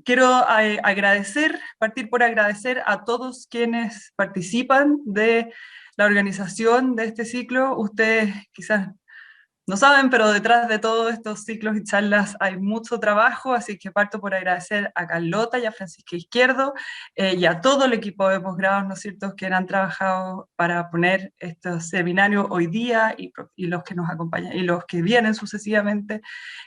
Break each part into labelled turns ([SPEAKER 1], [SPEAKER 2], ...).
[SPEAKER 1] quiero partir por agradecer a todos quienes participan de la organización de este ciclo. Ustedes quizás no saben, pero detrás de todos estos ciclos y charlas hay mucho trabajo, así que parto por agradecer a Carlota y a Francisca Izquierdo y a todo el equipo de posgrados, ¿no es cierto?, que han trabajado para poner estos seminarios hoy día y los que nos acompañan y los que vienen sucesivamente,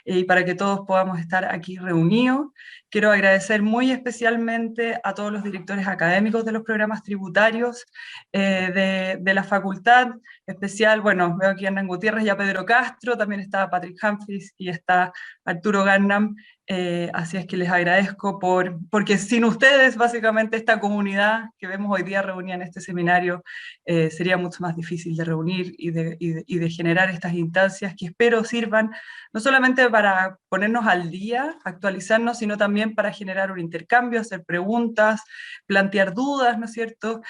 [SPEAKER 1] y para que todos podamos estar aquí reunidos. Quiero agradecer muy especialmente a todos los directores académicos de los programas tributarios de la facultad, especial, bueno, veo aquí a Hernán Gutiérrez y a Pedro Castro, también está Patrick Humphries y está Arturo Garnam, así es que les agradezco porque sin ustedes, básicamente, esta comunidad que vemos hoy día reunida en este seminario sería mucho más difícil de reunir y de generar estas instancias que espero sirvan no solamente para ponernos al día, actualizarnos, sino también para generar un intercambio, hacer preguntas, plantear dudas, ¿no es cierto?,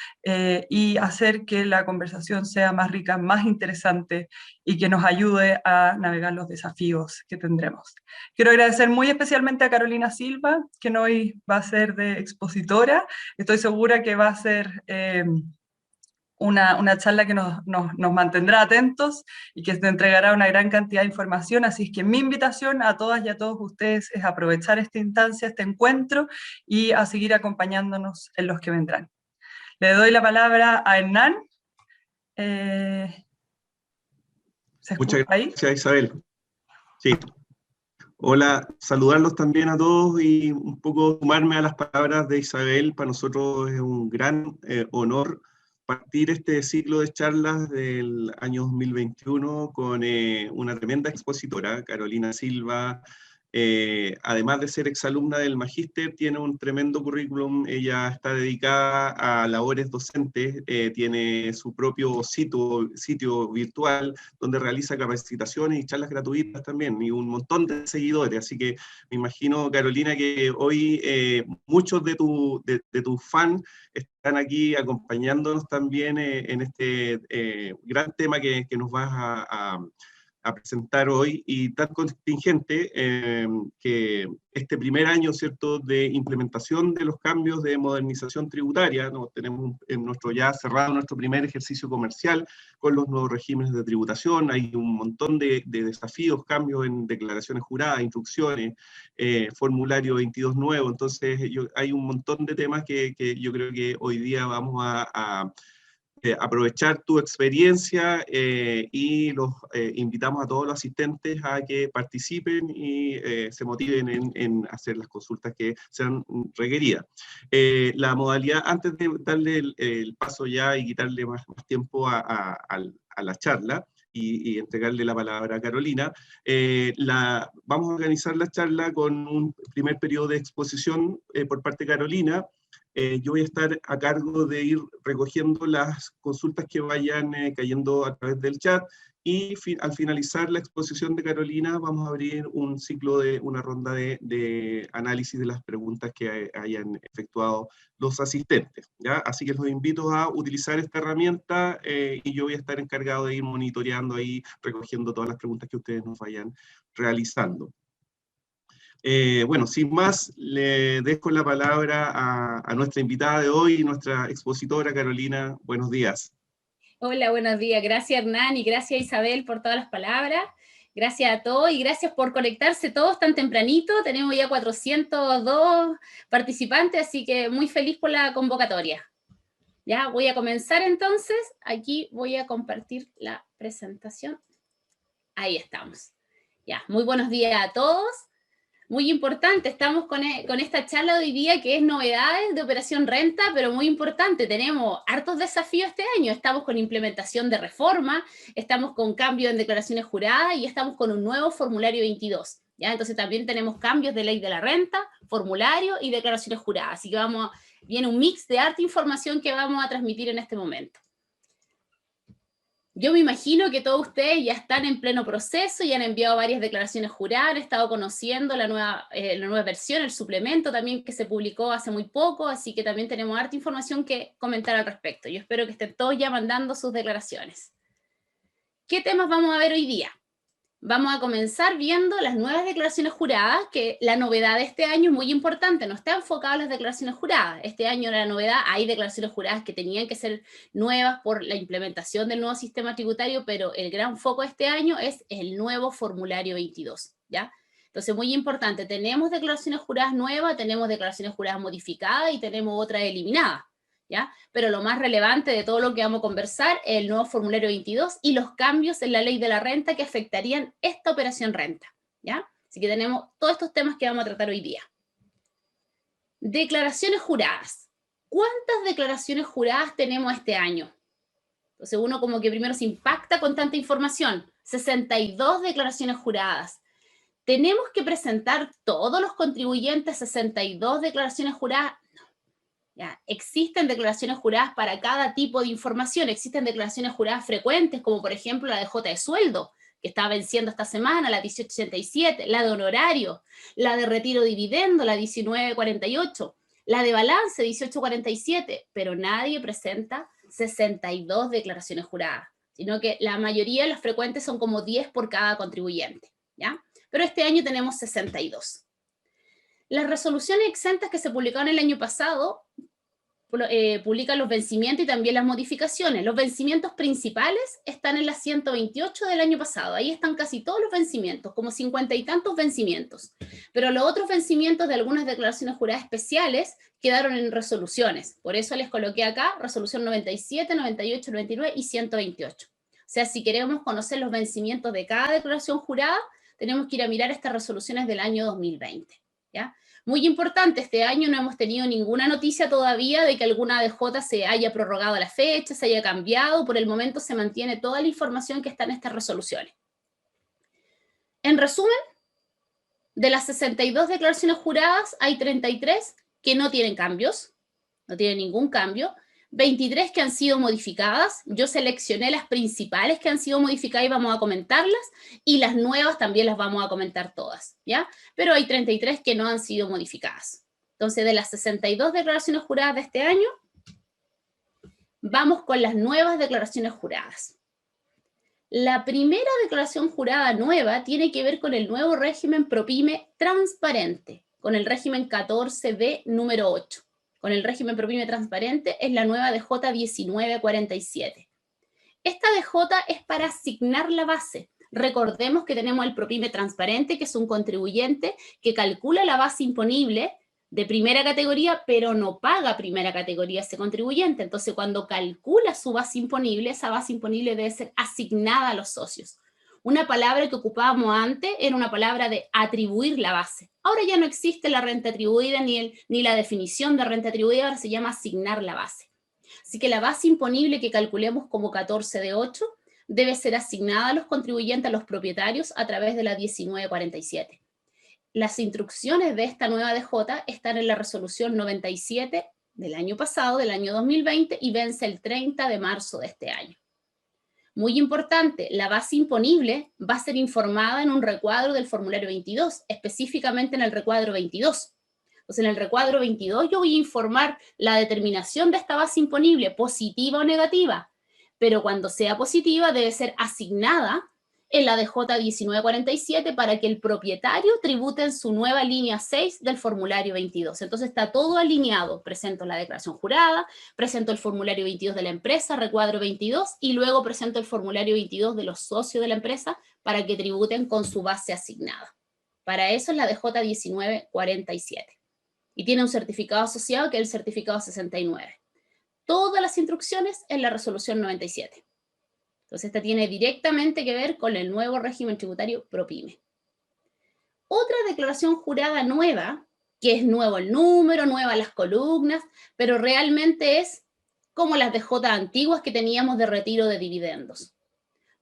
[SPEAKER 1] y hacer que la conversación sea más rica, más interesante y que nos ayude a navegar los desafíos que tendremos. Quiero agradecer muy especialmente a Carolina Silva, que hoy va a ser de expositora. Estoy segura que va a ser una charla que nos mantendrá atentos y que nos entregará una gran cantidad de información, así es que mi invitación a todas y a todos ustedes es aprovechar esta instancia, este encuentro, y a seguir acompañándonos en los que vendrán. Le doy la palabra a Hernán. ¿Se escucha ahí?
[SPEAKER 2] Muchas gracias, Isabel. Sí. Hola, saludarlos también a todos y un poco sumarme a las palabras de Isabel. Para nosotros es un gran honor partir este ciclo de charlas del año 2021 con una tremenda expositora, Carolina Silva. Además de ser exalumna del Magíster, tiene un tremendo currículum. Ella está dedicada a labores docentes, tiene su propio sitio virtual donde realiza capacitaciones y charlas gratuitas también, y un montón de seguidores. Así que me imagino, Carolina, que hoy muchos de tus fans están aquí acompañándonos también en este gran tema que nos vas a presentar hoy, y tan contingente que este primer año, ¿cierto?, de implementación de los cambios de modernización tributaria, ¿no? Tenemos ya cerrado nuestro primer ejercicio comercial con los nuevos regímenes de tributación. Hay un montón de desafíos, cambios en declaraciones juradas, instrucciones, formulario 22 nuevo. Entonces hay un montón de temas que yo creo que hoy día vamos a aprovechar tu experiencia, y los invitamos a todos los asistentes a que participen y se motiven en hacer las consultas que sean requeridas. La modalidad, antes de darle el paso ya y quitarle más tiempo a la charla y entregarle la palabra a Carolina, vamos a organizar la charla con un primer periodo de exposición por parte de Carolina. Yo voy a estar a cargo de ir recogiendo las consultas que vayan cayendo a través del chat, y al finalizar la exposición de Carolina vamos a abrir un ciclo una ronda de análisis de las preguntas que hayan efectuado los asistentes, ¿ya? Así que los invito a utilizar esta herramienta, y yo voy a estar encargado de ir monitoreando ahí, recogiendo todas las preguntas que ustedes nos vayan realizando. Bueno, sin más, le dejo la palabra a nuestra invitada de hoy, nuestra expositora Carolina. Buenos días.
[SPEAKER 3] Hola, buenos días. Gracias, Hernán, y gracias, Isabel, por todas las palabras. Gracias a todos y gracias por conectarse todos tan tempranito. Tenemos ya 402 participantes, así que muy feliz por la convocatoria. Ya, voy a comenzar entonces. Aquí voy a compartir la presentación. Ahí estamos. Ya, muy buenos días a todos. Muy importante, estamos con esta charla de hoy día que es novedades de Operación Renta, pero muy importante, tenemos hartos desafíos este año, estamos con implementación de reforma, estamos con cambio en declaraciones juradas y estamos con un nuevo formulario 22, ¿ya? Entonces también tenemos cambios de ley de la renta, formulario y declaraciones juradas, así que viene un mix de harta información que vamos a transmitir en este momento. Yo me imagino que todos ustedes ya están en pleno proceso y han enviado varias declaraciones juradas, han estado conociendo la nueva versión, el suplemento también que se publicó hace muy poco, así que también tenemos harta información que comentar al respecto. Yo espero que estén todos ya mandando sus declaraciones. ¿Qué temas vamos a ver hoy día? Vamos a comenzar viendo las nuevas declaraciones juradas, que la novedad de este año es muy importante, no está enfocado en las declaraciones juradas. Este año la novedad, hay declaraciones juradas que tenían que ser nuevas por la implementación del nuevo sistema tributario, pero el gran foco de este año es el nuevo formulario 22, ¿ya? Entonces, muy importante, tenemos declaraciones juradas nuevas, tenemos declaraciones juradas modificadas y tenemos otras eliminadas, ¿ya? Pero lo más relevante de todo lo que vamos a conversar es el nuevo formulario 22 y los cambios en la ley de la renta que afectarían esta operación renta, ¿ya? Así que tenemos todos estos temas que vamos a tratar hoy día. Declaraciones juradas. ¿Cuántas declaraciones juradas tenemos este año? Entonces uno como que primero se impacta con tanta información. 62 declaraciones juradas. ¿Tenemos que presentar todos los contribuyentes 62 declaraciones juradas? No. ¿Ya? Existen declaraciones juradas para cada tipo de información. Existen declaraciones juradas frecuentes, como por ejemplo la de J de sueldo, que está venciendo esta semana, la 1887, la de honorario, la de retiro dividendo, la 1948, la de balance, 1847, pero nadie presenta 62 declaraciones juradas, sino que la mayoría de las frecuentes son como 10 por cada contribuyente, ¿ya? Pero este año tenemos 62. Las resoluciones exentas que se publicaron el año pasado publican los vencimientos y también las modificaciones. Los vencimientos principales están en la 128 del año pasado. Ahí están casi todos los vencimientos, como 50 y tantos vencimientos. Pero los otros vencimientos de algunas declaraciones juradas especiales quedaron en resoluciones. Por eso les coloqué acá resolución 97, 98, 99 y 128. O sea, si queremos conocer los vencimientos de cada declaración jurada, tenemos que ir a mirar estas resoluciones del año 2020, ¿ya? Muy importante, este año no hemos tenido ninguna noticia todavía de que alguna ADJ se haya prorrogado la fecha, se haya cambiado. Por el momento se mantiene toda la información que está en estas resoluciones. En resumen, de las 62 declaraciones juradas, hay 33 que no tienen cambios, no tienen ningún cambio, 23 que han sido modificadas. Yo seleccioné las principales que han sido modificadas y vamos a comentarlas, y las nuevas también las vamos a comentar todas, ¿ya? Pero hay 33 que no han sido modificadas. Entonces, de las 62 declaraciones juradas de este año, vamos con las nuevas declaraciones juradas. La primera declaración jurada nueva tiene que ver con el nuevo régimen ProPyme transparente, con el régimen 14B número 8. Con el régimen ProPyme transparente es la nueva DJ 1947. Esta DJ es para asignar la base. Recordemos que tenemos el ProPyme transparente, que es un contribuyente que calcula la base imponible de primera categoría, pero no paga primera categoría ese contribuyente. Entonces, cuando calcula su base imponible, esa base imponible debe ser asignada a los socios. Una palabra que ocupábamos antes era una palabra de atribuir la base. Ahora ya no existe la renta atribuida ni la definición de renta atribuida, ahora se llama asignar la base. Así que la base imponible que calculemos como 14 de 8 debe ser asignada a los contribuyentes, a los propietarios, a través de la 1947. Las instrucciones de esta nueva DJ están en la resolución 97 del año pasado, del año 2020, y vence el 30 de marzo de este año. Muy importante, la base imponible va a ser informada en un recuadro del formulario 22, específicamente en el recuadro 22. Entonces, en el recuadro 22 yo voy a informar la determinación de esta base imponible, positiva o negativa, pero cuando sea positiva debe ser asignada en la DJ 1947 para que el propietario tribute en su nueva línea 6 del formulario 22. Entonces está todo alineado. Presento la declaración jurada, presento el formulario 22 de la empresa, recuadro 22, y luego presento el formulario 22 de los socios de la empresa para que tributen con su base asignada. Para eso es la DJ 1947. Y tiene un certificado asociado que es el certificado 69. Todas las instrucciones en la resolución 97. Entonces, esta tiene directamente que ver con el nuevo régimen tributario ProPyme. Otra declaración jurada nueva, que es nuevo el número, nuevas las columnas, pero realmente es como las DJ antiguas que teníamos de retiro de dividendos.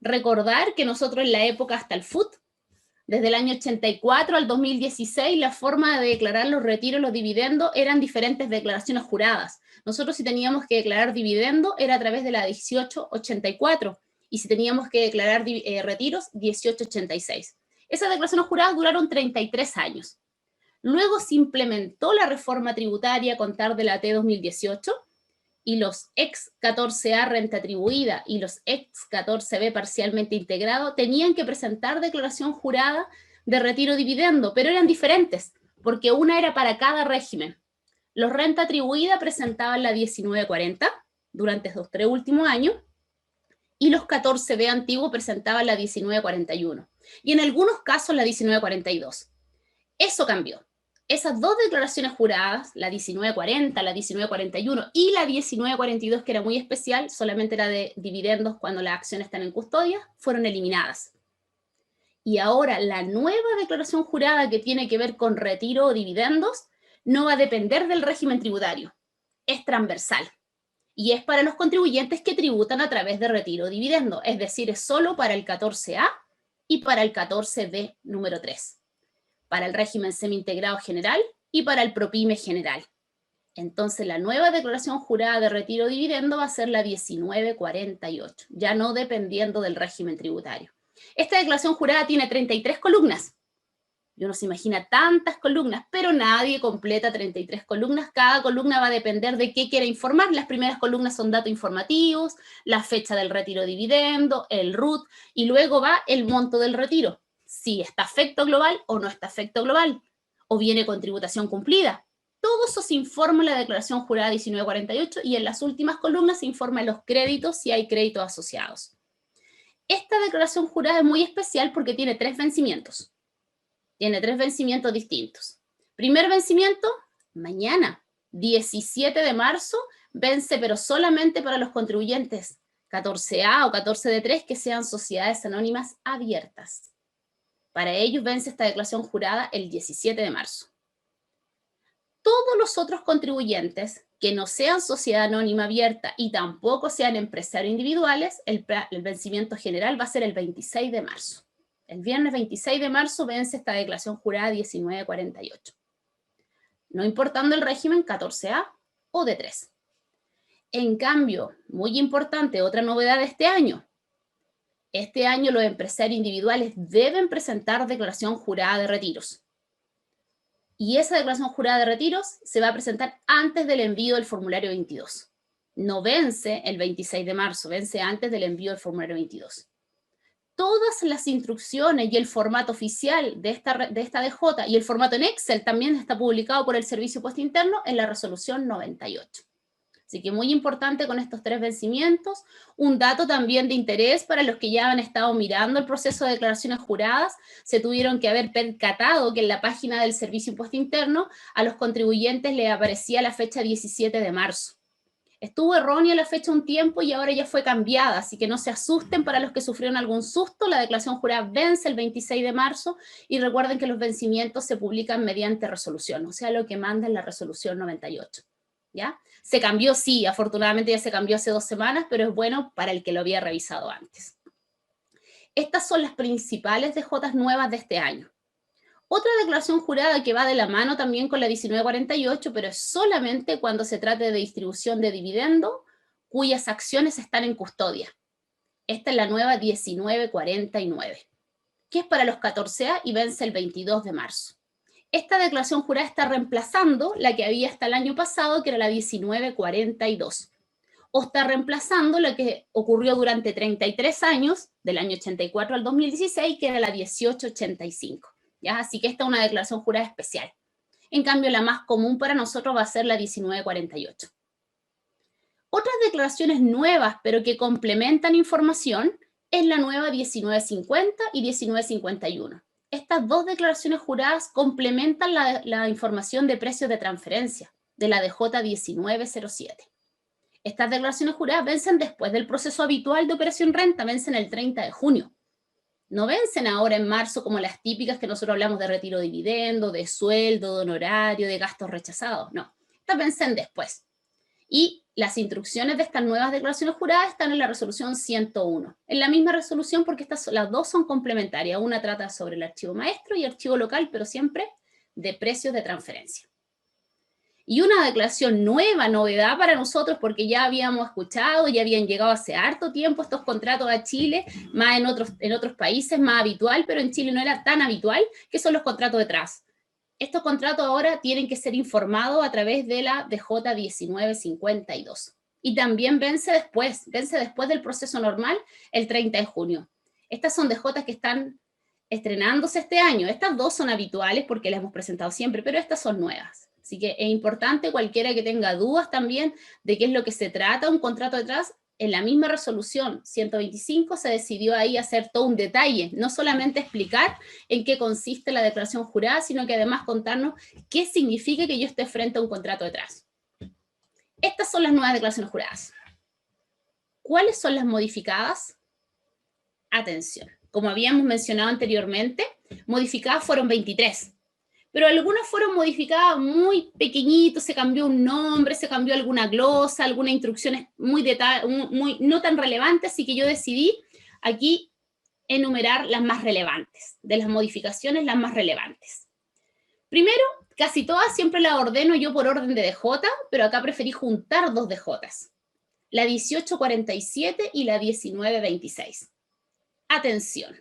[SPEAKER 3] Recordar que nosotros en la época hasta el FUT, desde el año 84 al 2016, la forma de declarar los retiros, los dividendos, eran diferentes declaraciones juradas. Nosotros si teníamos que declarar dividendo era a través de la 1884. Y si teníamos que declarar retiros, 1886. Esas declaraciones juradas duraron 33 años. Luego se implementó la reforma tributaria a contar de la T 2018 y los ex 14A renta atribuida y los ex 14B parcialmente integrado tenían que presentar declaración jurada de retiro dividendo, pero eran diferentes, porque una era para cada régimen. Los renta atribuida presentaban la 1940 durante estos 3 últimos años, y los 14B antiguos presentaban la 1941, y en algunos casos la 1942. Eso cambió. Esas dos declaraciones juradas, la 1940, la 1941 y la 1942, que era muy especial, solamente era de dividendos cuando las acciones están en custodia, fueron eliminadas. Y ahora la nueva declaración jurada que tiene que ver con retiro o dividendos no va a depender del régimen tributario, es transversal. Y es para los contribuyentes que tributan a través de retiro o dividendo, es decir, es solo para el 14A y para el 14B número 3. Para el régimen semi-integrado general y para el PROPYME general. Entonces la nueva declaración jurada de retiro o dividendo va a ser la 1948, ya no dependiendo del régimen tributario. Esta declaración jurada tiene 33 columnas. Y uno se imagina tantas columnas, pero nadie completa 33 columnas. Cada columna va a depender de qué quiere informar. Las primeras columnas son datos informativos, la fecha del retiro o dividendo, el RUT, y luego va el monto del retiro. Si está efecto global o no está efecto global, o viene con tributación cumplida. Todo eso se informa en la declaración jurada 1948 y en las últimas columnas se informa los créditos si hay créditos asociados. Esta declaración jurada es muy especial porque tiene 3 vencimientos. Tiene 3 vencimientos distintos. Primer vencimiento, mañana, 17 de marzo, vence pero solamente para los contribuyentes 14A o 14D3 que sean sociedades anónimas abiertas. Para ellos vence esta declaración jurada el 17 de marzo. Todos los otros contribuyentes que no sean sociedad anónima abierta y tampoco sean empresarios individuales, el vencimiento general va a ser el 26 de marzo. El viernes 26 de marzo vence esta declaración jurada 1948. No importando el régimen 14A o D3. En cambio, muy importante, otra novedad de este año. Este año los empresarios individuales deben presentar declaración jurada de retiros. Y esa declaración jurada de retiros se va a presentar antes del envío del formulario 22. No vence el 26 de marzo, vence antes del envío del formulario 22. Todas las instrucciones y el formato oficial de esta DJ y el formato en Excel también está publicado por el Servicio Impuesto Interno en la resolución 98. Así que muy importante con estos 3 vencimientos. Un dato también de interés para los que ya han estado mirando el proceso de declaraciones juradas, se tuvieron que haber percatado que en la página del Servicio Impuesto Interno a los contribuyentes les aparecía la fecha 17 de marzo. Estuvo errónea la fecha un tiempo y ahora ya fue cambiada, así que no se asusten para los que sufrieron algún susto. La declaración jurada vence el 26 de marzo y recuerden que los vencimientos se publican mediante resolución, o sea, lo que manda en la resolución 98. ¿Ya? Se cambió, sí, afortunadamente ya se cambió hace 2 semanas, pero es bueno para el que lo había revisado antes. Estas son las principales DJs nuevas de este año. Otra declaración jurada que va de la mano también con la 1948, pero es solamente cuando se trate de distribución de dividendo cuyas acciones están en custodia. Esta es la nueva 1949, que es para los 14A y vence el 22 de marzo. Esta declaración jurada está reemplazando la que había hasta el año pasado, que era la 1942. O está reemplazando la que ocurrió durante 33 años, del año 84 al 2016, que era la 1885. ¿Ya? Así que esta es una declaración jurada especial. En cambio, la más común para nosotros va a ser la 1948. Otras declaraciones nuevas, pero que complementan información, es la nueva 1950 y 1951. Estas 2 declaraciones juradas complementan la información de precios de transferencia de la DJ 1907. Estas declaraciones juradas vencen después del proceso habitual de operación renta, vencen el 30 de junio. No vencen ahora en marzo como las típicas que nosotros hablamos de retiro de dividendo, de sueldo, de honorario, de gastos rechazados. No, estas vencen después. Y las instrucciones de estas nuevas declaraciones juradas están en la resolución 101. En la misma resolución porque las 2 son complementarias. Una trata sobre el archivo maestro y archivo local, pero siempre de precios de transferencia. Y una declaración nueva, novedad para nosotros, porque ya habíamos escuchado, ya habían llegado hace harto tiempo estos contratos a Chile, más en otros países más habitual, pero en Chile no era tan habitual, que son los contratos de TRAS. Estos contratos ahora tienen que ser informados a través de la DJ 1952. y también vence después del proceso normal el 30 de junio. Estas son DJs que están estrenándose este año. Estas dos son habituales porque las hemos presentado siempre, pero estas son nuevas. Así que es importante, cualquiera que tenga dudas también de qué es lo que se trata un contrato detrás, en la misma resolución 125 se decidió ahí hacer todo un detalle, no solamente explicar en qué consiste la declaración jurada, sino que además contarnos qué significa que yo esté frente a un contrato detrás. Estas son las nuevas declaraciones juradas. ¿Cuáles son las modificadas? Atención, como habíamos mencionado anteriormente, modificadas fueron 23, pero algunas fueron modificadas muy pequeñitos, se cambió un nombre, se cambió alguna glosa, algunas instrucciones muy no tan relevantes, así que yo decidí aquí enumerar las más relevantes, de las modificaciones las más relevantes. Primero, casi todas siempre las ordeno yo por orden de DJ, pero acá preferí juntar dos DJs, la 1847 y la 1926. Atención,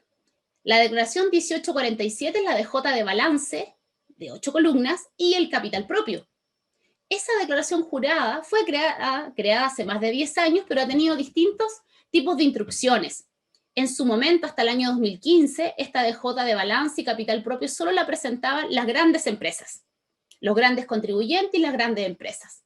[SPEAKER 3] la declaración 1847 es la DJ de balance, de 8 columnas, y el capital propio. Esa declaración jurada fue creada hace más de 10 años, pero ha tenido distintos tipos de instrucciones. En su momento, hasta el año 2015, esta DJ de balance y capital propio solo la presentaban las grandes empresas, los grandes contribuyentes y las grandes empresas.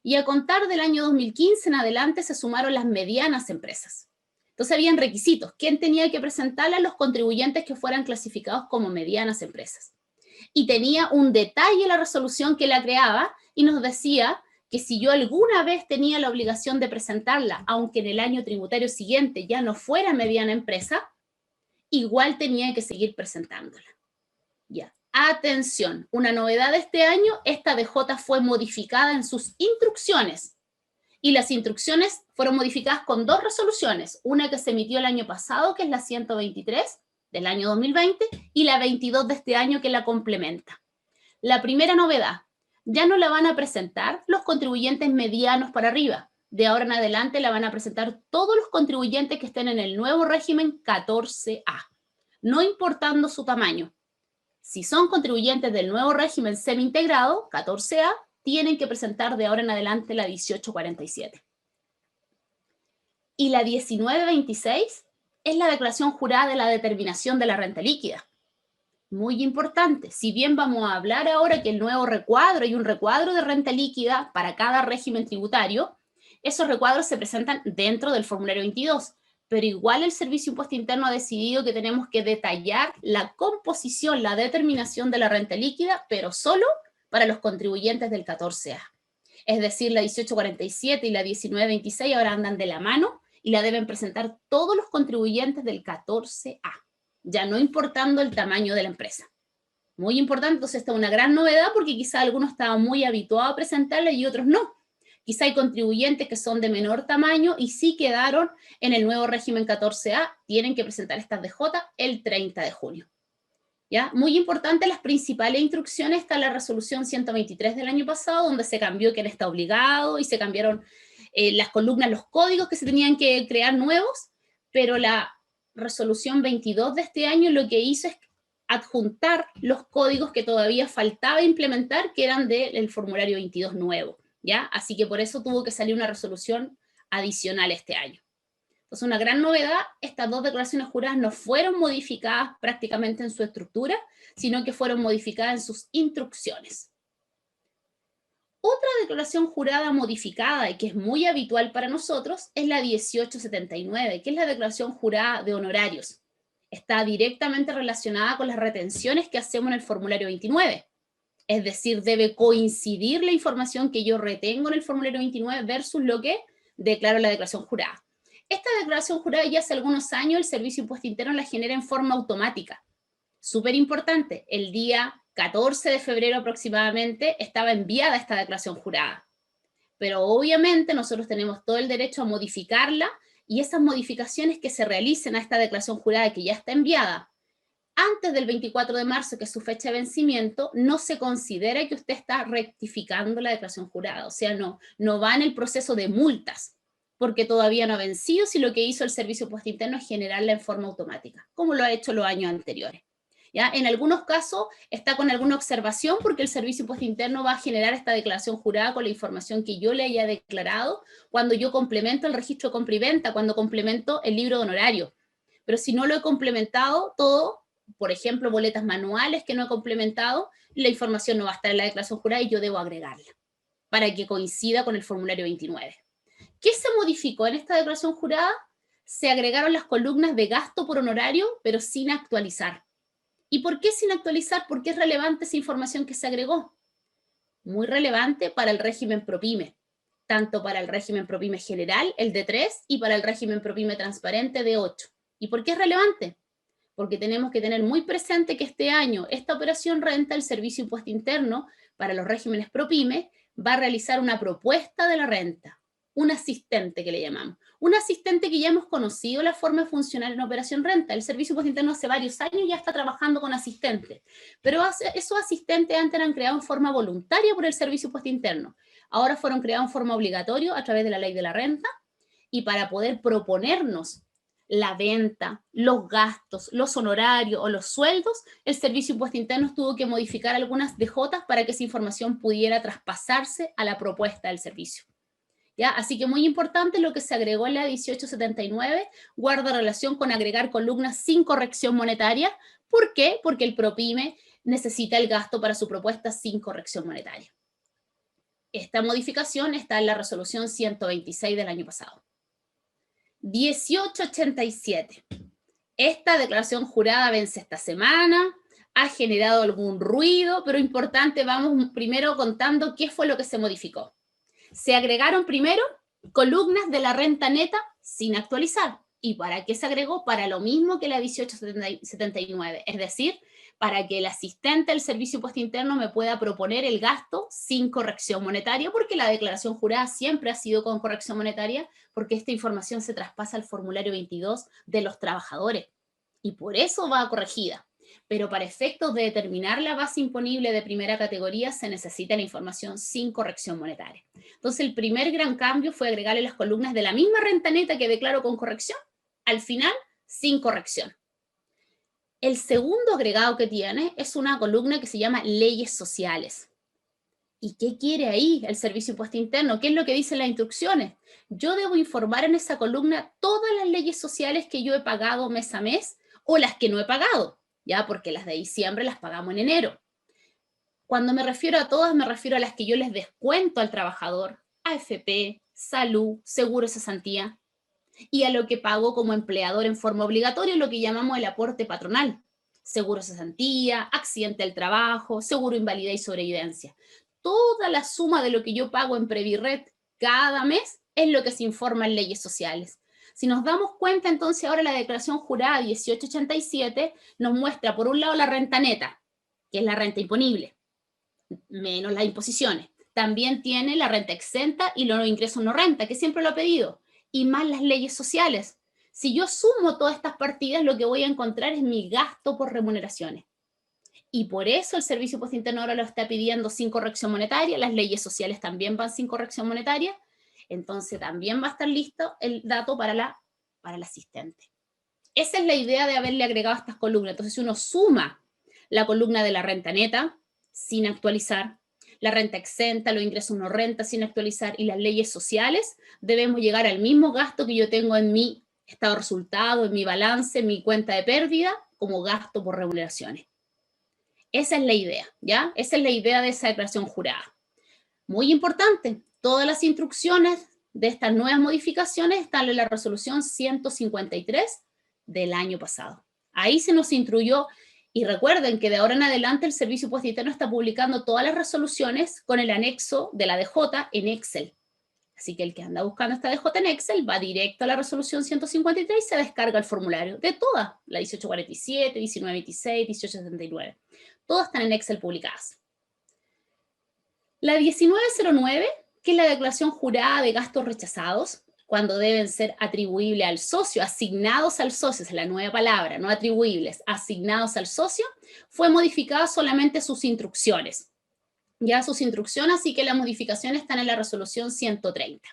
[SPEAKER 3] Y a contar del año 2015 en adelante se sumaron las medianas empresas. Entonces habían requisitos. ¿Quién tenía que presentarla? Los contribuyentes que fueran clasificados como medianas empresas. Y tenía un detalle la resolución que la creaba y nos decía que si yo alguna vez tenía la obligación de presentarla, aunque en el año tributario siguiente ya no fuera mediana empresa, igual tenía que seguir presentándola. Ya. Atención, una novedad de este año, esta DJ fue modificada en sus instrucciones. Y las instrucciones fueron modificadas con dos resoluciones, una que se emitió el año pasado, que es la 123 del año 2020, y la 22 de este año, que la complementa. La primera novedad, ya no la van a presentar los contribuyentes medianos para arriba. De ahora en adelante la van a presentar todos los contribuyentes que estén en el nuevo régimen 14A, no importando su tamaño. Si son contribuyentes del nuevo régimen semi-integrado, 14A, tienen que presentar de ahora en adelante la 1847. Y la 1926 es la declaración jurada de la determinación de la renta líquida. Muy importante, si bien vamos a hablar ahora que el nuevo recuadro, hay un recuadro de renta líquida para cada régimen tributario, esos recuadros se presentan dentro del formulario 22, pero igual el Servicio de Impuesto Interno ha decidido que tenemos que detallar la composición, la determinación de la renta líquida, pero solo para los contribuyentes del 14A. Es decir, la 1847 y la 1926 ahora andan de la mano y la deben presentar todos los contribuyentes del 14A, ya no importando el tamaño de la empresa. Muy importante, entonces esta es una gran novedad porque quizá algunos estaban muy habituados a presentarla y otros no. Quizá hay contribuyentes que son de menor tamaño y sí quedaron en el nuevo régimen 14A, tienen que presentar estas DJ el 30 de junio. ¿Ya? Muy importante, las principales instrucciones, está la resolución 123 del año pasado, donde se cambió quién está obligado y se cambiaron las columnas, los códigos que se tenían que crear nuevos, pero la resolución 22 de este año lo que hizo es adjuntar los códigos que todavía faltaba implementar, que eran del formulario 22 nuevo, ¿ya? Así que por eso tuvo que salir una resolución adicional este año. Entonces, una gran novedad, estas dos declaraciones juradas no fueron modificadas prácticamente en su estructura, sino que fueron modificadas en sus instrucciones. Otra declaración jurada modificada y que es muy habitual para nosotros es la 1879, que es la declaración jurada de honorarios. Está directamente relacionada con las retenciones que hacemos en el formulario 29. Es decir, debe coincidir la información que yo retengo en el formulario 29 versus lo que declaro en la declaración jurada. Esta declaración jurada ya hace algunos años el Servicio de Impuesto Interno la genera en forma automática. Súper importante, el día 14 de febrero aproximadamente estaba enviada esta declaración jurada. Pero obviamente nosotros tenemos todo el derecho a modificarla y esas modificaciones que se realicen a esta declaración jurada que ya está enviada antes del 24 de marzo, que es su fecha de vencimiento, no se considera que usted está rectificando la declaración jurada. O sea, no va en el proceso de multas, porque todavía no ha vencido, si lo que hizo el Servicio de Impuesto Interno es generarla en forma automática, como lo ha hecho los años anteriores. ¿Ya? En algunos casos está con alguna observación porque el Servicio de Impuesto Interno va a generar esta declaración jurada con la información que yo le haya declarado cuando yo complemento el registro de compra y venta, cuando complemento el libro de honorario. Pero si no lo he complementado todo, por ejemplo, boletas manuales que no he complementado, la información no va a estar en la declaración jurada y yo debo agregarla para que coincida con el formulario 29. ¿Qué se modificó en esta declaración jurada? Se agregaron las columnas de gasto por honorario, pero sin actualizar. ¿Y por qué sin actualizar? Porque es relevante esa información que se agregó. Muy relevante para el régimen ProPyme, tanto para el régimen ProPyme general, el D3, y para el régimen ProPyme transparente, D8. ¿Y por qué es relevante? Porque tenemos que tener muy presente que este año esta operación renta, el Servicio de Impuesto Interno, para los regímenes ProPyme, va a realizar una propuesta de la renta, un asistente que le llamamos. Un asistente que ya hemos conocido la forma de funcionar en Operación Renta. El Servicio de Impuesto Interno hace varios años ya está trabajando con asistentes, pero esos asistentes antes eran creados en forma voluntaria por el Servicio de Impuesto Interno. Ahora fueron creados en forma obligatoria a través de la Ley de la Renta, y para poder proponernos la venta, los gastos, los honorarios o los sueldos, el Servicio de Impuesto Interno tuvo que modificar algunas DJs para que esa información pudiera traspasarse a la propuesta del servicio. ¿Ya? Así que muy importante lo que se agregó en la 1879, guarda relación con agregar columnas sin corrección monetaria. ¿Por qué? Porque el ProPyme necesita el gasto para su propuesta sin corrección monetaria. Esta modificación está en la resolución 126 del año pasado. 1887. Esta declaración jurada vence esta semana, ha generado algún ruido, pero importante, vamos primero contando qué fue lo que se modificó. Se agregaron primero columnas de la renta neta sin actualizar. ¿Y para qué se agregó? Para lo mismo que la 1879, es decir, para que el asistente del Servicio de Impuesto Interno me pueda proponer el gasto sin corrección monetaria, porque la declaración jurada siempre ha sido con corrección monetaria, porque esta información se traspasa al formulario 22 de los trabajadores, y por eso va corregida. Pero para efectos de determinar la base imponible de primera categoría se necesita la información sin corrección monetaria. Entonces el primer gran cambio fue agregarle las columnas de la misma renta neta que declaro con corrección, al final sin corrección. El segundo agregado que tiene es una columna que se llama leyes sociales. ¿Y qué quiere ahí el Servicio de Impuesto Interno? ¿Qué es lo que dicen las instrucciones? Yo debo informar en esa columna todas las leyes sociales que yo he pagado mes a mes o las que no he pagado, ya, porque las de diciembre las pagamos en enero. Cuando me refiero a todas, me refiero a las que yo les descuento al trabajador, AFP, salud, seguro de cesantía, y a lo que pago como empleador en forma obligatoria, lo que llamamos el aporte patronal, seguro de cesantía, accidente del trabajo, seguro invalidez y sobrevivencia. Toda la suma de lo que yo pago en Previred cada mes es lo que se informa en leyes sociales. Si nos damos cuenta, entonces ahora la declaración jurada 1887 nos muestra por un lado la renta neta, que es la renta imponible, menos las imposiciones. También tiene la renta exenta y los ingresos no renta, que siempre lo he pedido, y más las leyes sociales. Si yo sumo todas estas partidas, lo que voy a encontrar es mi gasto por remuneraciones. Y por eso el Servicio de Impuesto Interno ahora lo está pidiendo sin corrección monetaria, las leyes sociales también van sin corrección monetaria, entonces también va a estar listo el dato para el asistente. Esa es la idea de haberle agregado estas columnas. Entonces, si uno suma la columna de la renta neta sin actualizar, la renta exenta, los ingresos no renta sin actualizar y las leyes sociales, debemos llegar al mismo gasto que yo tengo en mi estado de resultado, en mi balance, en mi cuenta de pérdida, como gasto por remuneraciones. Esa es la idea, ¿ya? Esa es la idea de esa declaración jurada. Muy importante, todas las instrucciones de estas nuevas modificaciones están en la resolución 153 del año pasado. Ahí se nos instruyó, y recuerden que de ahora en adelante el Servicio de Impuesto Interno está publicando todas las resoluciones con el anexo de la DJ en Excel. Así que el que anda buscando esta DJ en Excel va directo a la resolución 153 y se descarga el formulario de todas, la 1847, 1926, 1879. Todas están en Excel publicadas. La 1909, que es la declaración jurada de gastos rechazados, cuando deben ser atribuibles al socio, asignados al socio, esa es la nueva palabra, no atribuibles, asignados al socio, fue modificada solamente sus instrucciones. Ya sus instrucciones, así que las modificaciones están en la resolución 130.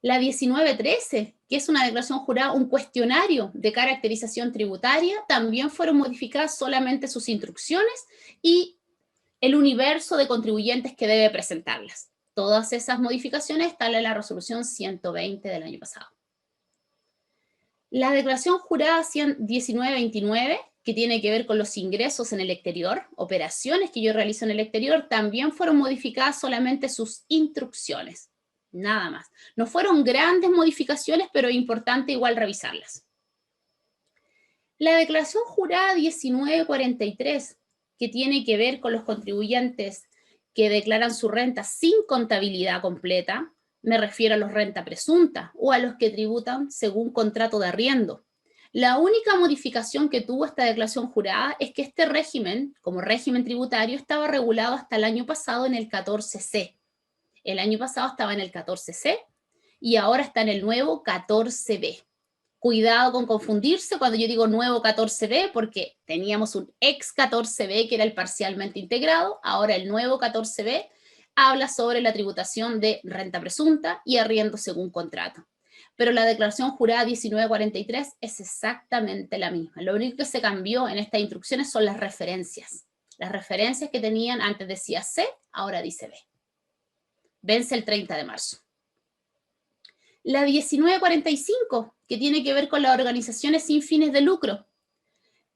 [SPEAKER 3] La 1913, que es una declaración jurada, un cuestionario de caracterización tributaria, también fueron modificadas solamente sus instrucciones y el universo de contribuyentes que debe presentarlas. Todas esas modificaciones están en la resolución 120 del año pasado. La declaración jurada 1929, que tiene que ver con los ingresos en el exterior, operaciones que yo realizo en el exterior, también fueron modificadas solamente sus instrucciones, nada más. No fueron grandes modificaciones, pero es importante igual revisarlas. La declaración jurada 1943, que tiene que ver con los contribuyentes que declaran su renta sin contabilidad completa, me refiero a los renta presunta o a los que tributan según contrato de arriendo. La única modificación que tuvo esta declaración jurada es que este régimen, como régimen tributario, estaba regulado hasta el año pasado en el 14C. El año pasado estaba en el 14C y ahora está en el nuevo 14B. Cuidado con confundirse cuando yo digo nuevo 14B, porque teníamos un ex 14B que era el parcialmente integrado, ahora el nuevo 14B habla sobre la tributación de renta presunta y arriendo según contrato. Pero la declaración jurada 1943 es exactamente la misma. Lo único que se cambió en estas instrucciones son las referencias. Las referencias que tenían antes decía C, ahora dice B. Vence el 30 de marzo. La 1945, que tiene que ver con las organizaciones sin fines de lucro.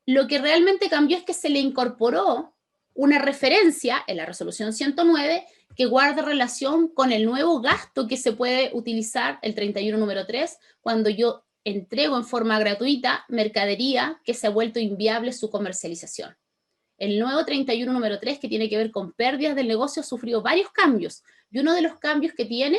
[SPEAKER 3] Lo que realmente cambió es que se le incorporó una referencia en la resolución 109 que guarda relación con el nuevo gasto que se puede utilizar, el 31 número 3, cuando yo entrego en forma gratuita mercadería que se ha vuelto inviable su comercialización. El nuevo 31 número 3, que tiene que ver con pérdidas del negocio, ha sufrido varios cambios, y uno de los cambios que tiene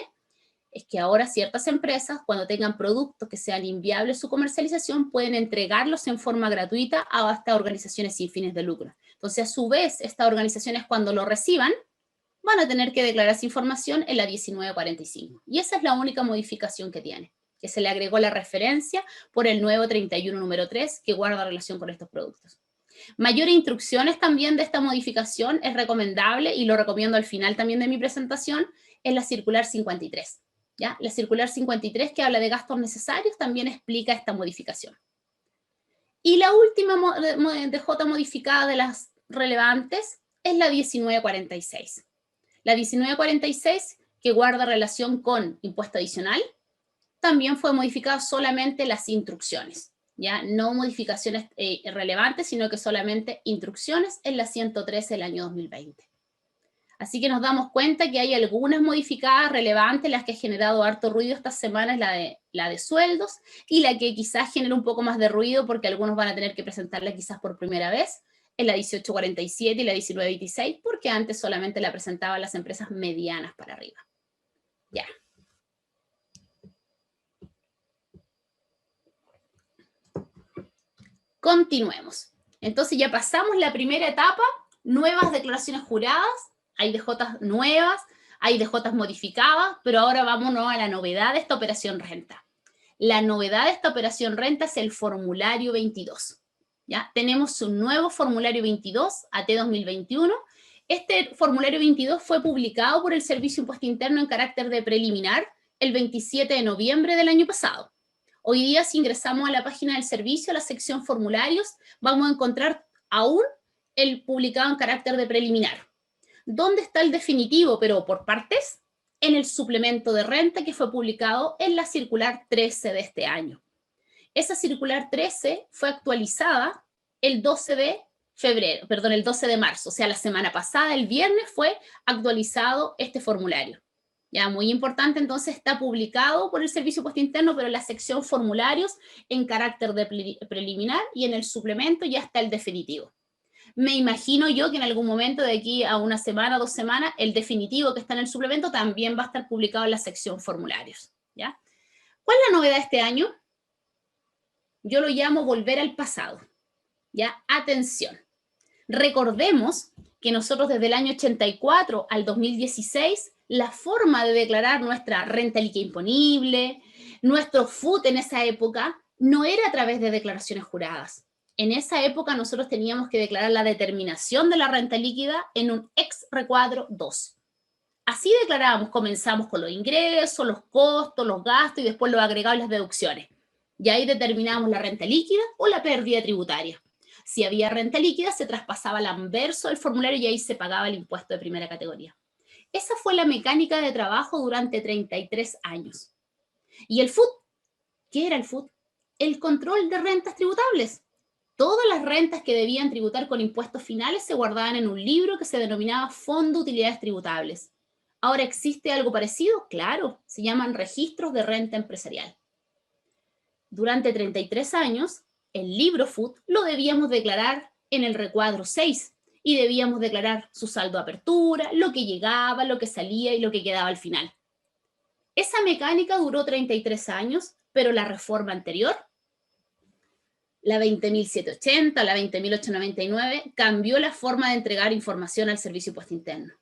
[SPEAKER 3] es que ahora ciertas empresas, cuando tengan productos que sean inviables su comercialización, pueden entregarlos en forma gratuita a estas organizaciones sin fines de lucro. Entonces, a su vez, estas organizaciones, cuando lo reciban, van a tener que declarar esa información en la 1945. Y esa es la única modificación que tiene, que se le agregó la referencia por el nuevo 31 número 3, que guarda relación con estos productos. Mayores instrucciones también de esta modificación es recomendable, y lo recomiendo al final también de mi presentación, es la circular 53. ¿Ya? La circular 53, que habla de gastos necesarios, también explica esta modificación. Y la última DJ modificada de las relevantes es la 1946. La 1946, que guarda relación con impuesto adicional, también fue modificada solamente las instrucciones, ¿ya? No modificaciones relevantes, sino que solamente instrucciones en la 113 del año 2020. Así que nos damos cuenta que hay algunas modificadas relevantes. Las que ha generado harto ruido esta semana es la de sueldos, y la que quizás genera un poco más de ruido porque algunos van a tener que presentarla quizás por primera vez, es la 1847 y la 1926, porque antes solamente la presentaban las empresas medianas para arriba. Ya. Continuemos. Entonces ya pasamos la primera etapa, nuevas declaraciones juradas. Hay DJs nuevas, hay DJs modificadas, pero ahora vámonos a la novedad de esta operación renta. La novedad de esta operación renta es el formulario 22. ¿Ya? Tenemos un nuevo formulario 22, AT 2021. Este formulario 22 fue publicado por el Servicio de Impuesto Interno en carácter de preliminar el 27 de noviembre del año pasado. Hoy día, si ingresamos a la página del servicio, a la sección formularios, vamos a encontrar aún el publicado en carácter de preliminar. ¿Dónde está el definitivo, pero por partes? En el suplemento de renta que fue publicado en la circular 13 de este año. Esa circular 13 fue actualizada el 12 de marzo, o sea, la semana pasada, el viernes, fue actualizado este formulario. Ya, muy importante, entonces está publicado por el Servicio de Impuesto Interno, pero en la sección formularios en carácter de preliminar, y en el suplemento ya está el definitivo. Me imagino yo que en algún momento, de aquí a una semana, 2 semanas, el definitivo que está en el suplemento también va a estar publicado en la sección formularios, ¿ya? ¿Cuál es la novedad de este año? Yo lo llamo volver al pasado, ¿ya? Atención. Recordemos que nosotros desde el año 84 al 2016, la forma de declarar nuestra renta líquida imponible, nuestro FUT en esa época, no era a través de declaraciones juradas. En esa época nosotros teníamos que declarar la determinación de la renta líquida en un ex recuadro 2. Así declarábamos, comenzamos con los ingresos, los costos, los gastos y después los agregados y las deducciones. Y ahí determinábamos la renta líquida o la pérdida tributaria. Si había renta líquida, se traspasaba al anverso del formulario y ahí se pagaba el impuesto de primera categoría. Esa fue la mecánica de trabajo durante 33 años. ¿Y el FUT? ¿Qué era el FUT? El control de rentas tributables. Todas las rentas que debían tributar con impuestos finales se guardaban en un libro que se denominaba Fondo de Utilidades Tributables. ¿Ahora existe algo parecido? Claro, se llaman registros de renta empresarial. Durante 33 años, el libro FUT lo debíamos declarar en el recuadro 6 y debíamos declarar su saldo de apertura, lo que llegaba, lo que salía y lo que quedaba al final. Esa mecánica duró 33 años, pero la reforma anterior, la 20.780, la 20.899, cambió la forma de entregar información al Servicio de Impuesto Interno.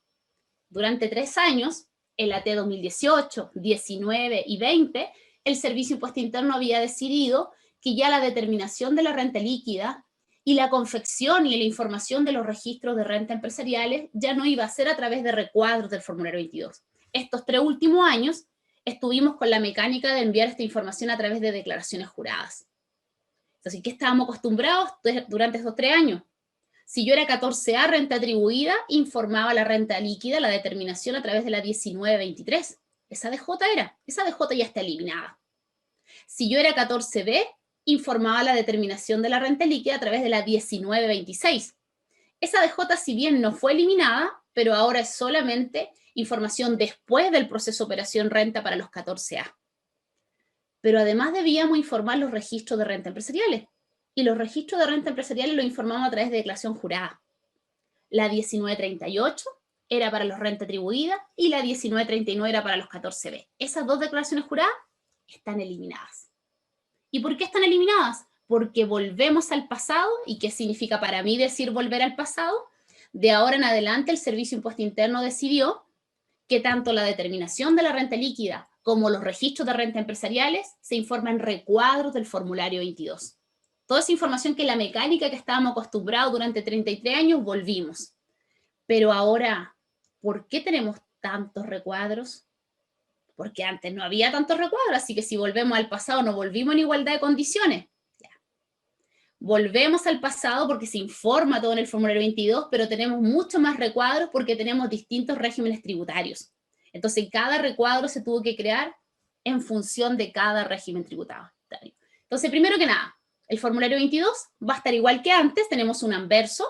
[SPEAKER 3] Durante 3 años, en la T 2018, 19 y 20, el Servicio de Impuesto Interno había decidido que ya la determinación de la renta líquida y la confección y la información de los registros de renta empresariales ya no iba a ser a través de recuadros del formulario 22. Estos 3 últimos años estuvimos con la mecánica de enviar esta información a través de declaraciones juradas. Entonces, ¿qué estábamos acostumbrados durante estos 3 años? Si yo era 14A renta atribuida, informaba la renta líquida, la determinación a través de la 1923. Esa DJ era, esa DJ ya está eliminada. Si yo era 14B, informaba la determinación de la renta líquida a través de la 1926. Esa DJ, si bien no fue eliminada, pero ahora es solamente información después del proceso de operación renta para los 14A. Pero además debíamos informar los registros de renta empresariales. Y los registros de renta empresariales los informamos a través de declaración jurada. La 1938 era para los renta atribuida y la 1939 era para los 14B. Esas 2 declaraciones juradas están eliminadas. ¿Y por qué están eliminadas? Porque volvemos al pasado. ¿Y qué significa para mí decir volver al pasado? De ahora en adelante el Servicio de Impuesto Interno decidió que tanto la determinación de la renta líquida como los registros de renta empresariales se informan en recuadros del formulario 22. Toda esa información que la mecánica que estábamos acostumbrados durante 33 años, volvimos. Pero ahora, ¿por qué tenemos tantos recuadros? Porque antes no había tantos recuadros, así que si volvemos al pasado no volvimos en igualdad de condiciones. Ya. Volvemos al pasado porque se informa todo en el formulario 22, pero tenemos mucho más recuadros porque tenemos distintos regímenes tributarios. Entonces, cada recuadro se tuvo que crear en función de cada régimen tributario. Entonces, primero que nada, el formulario 22 va a estar igual que antes. Tenemos un anverso,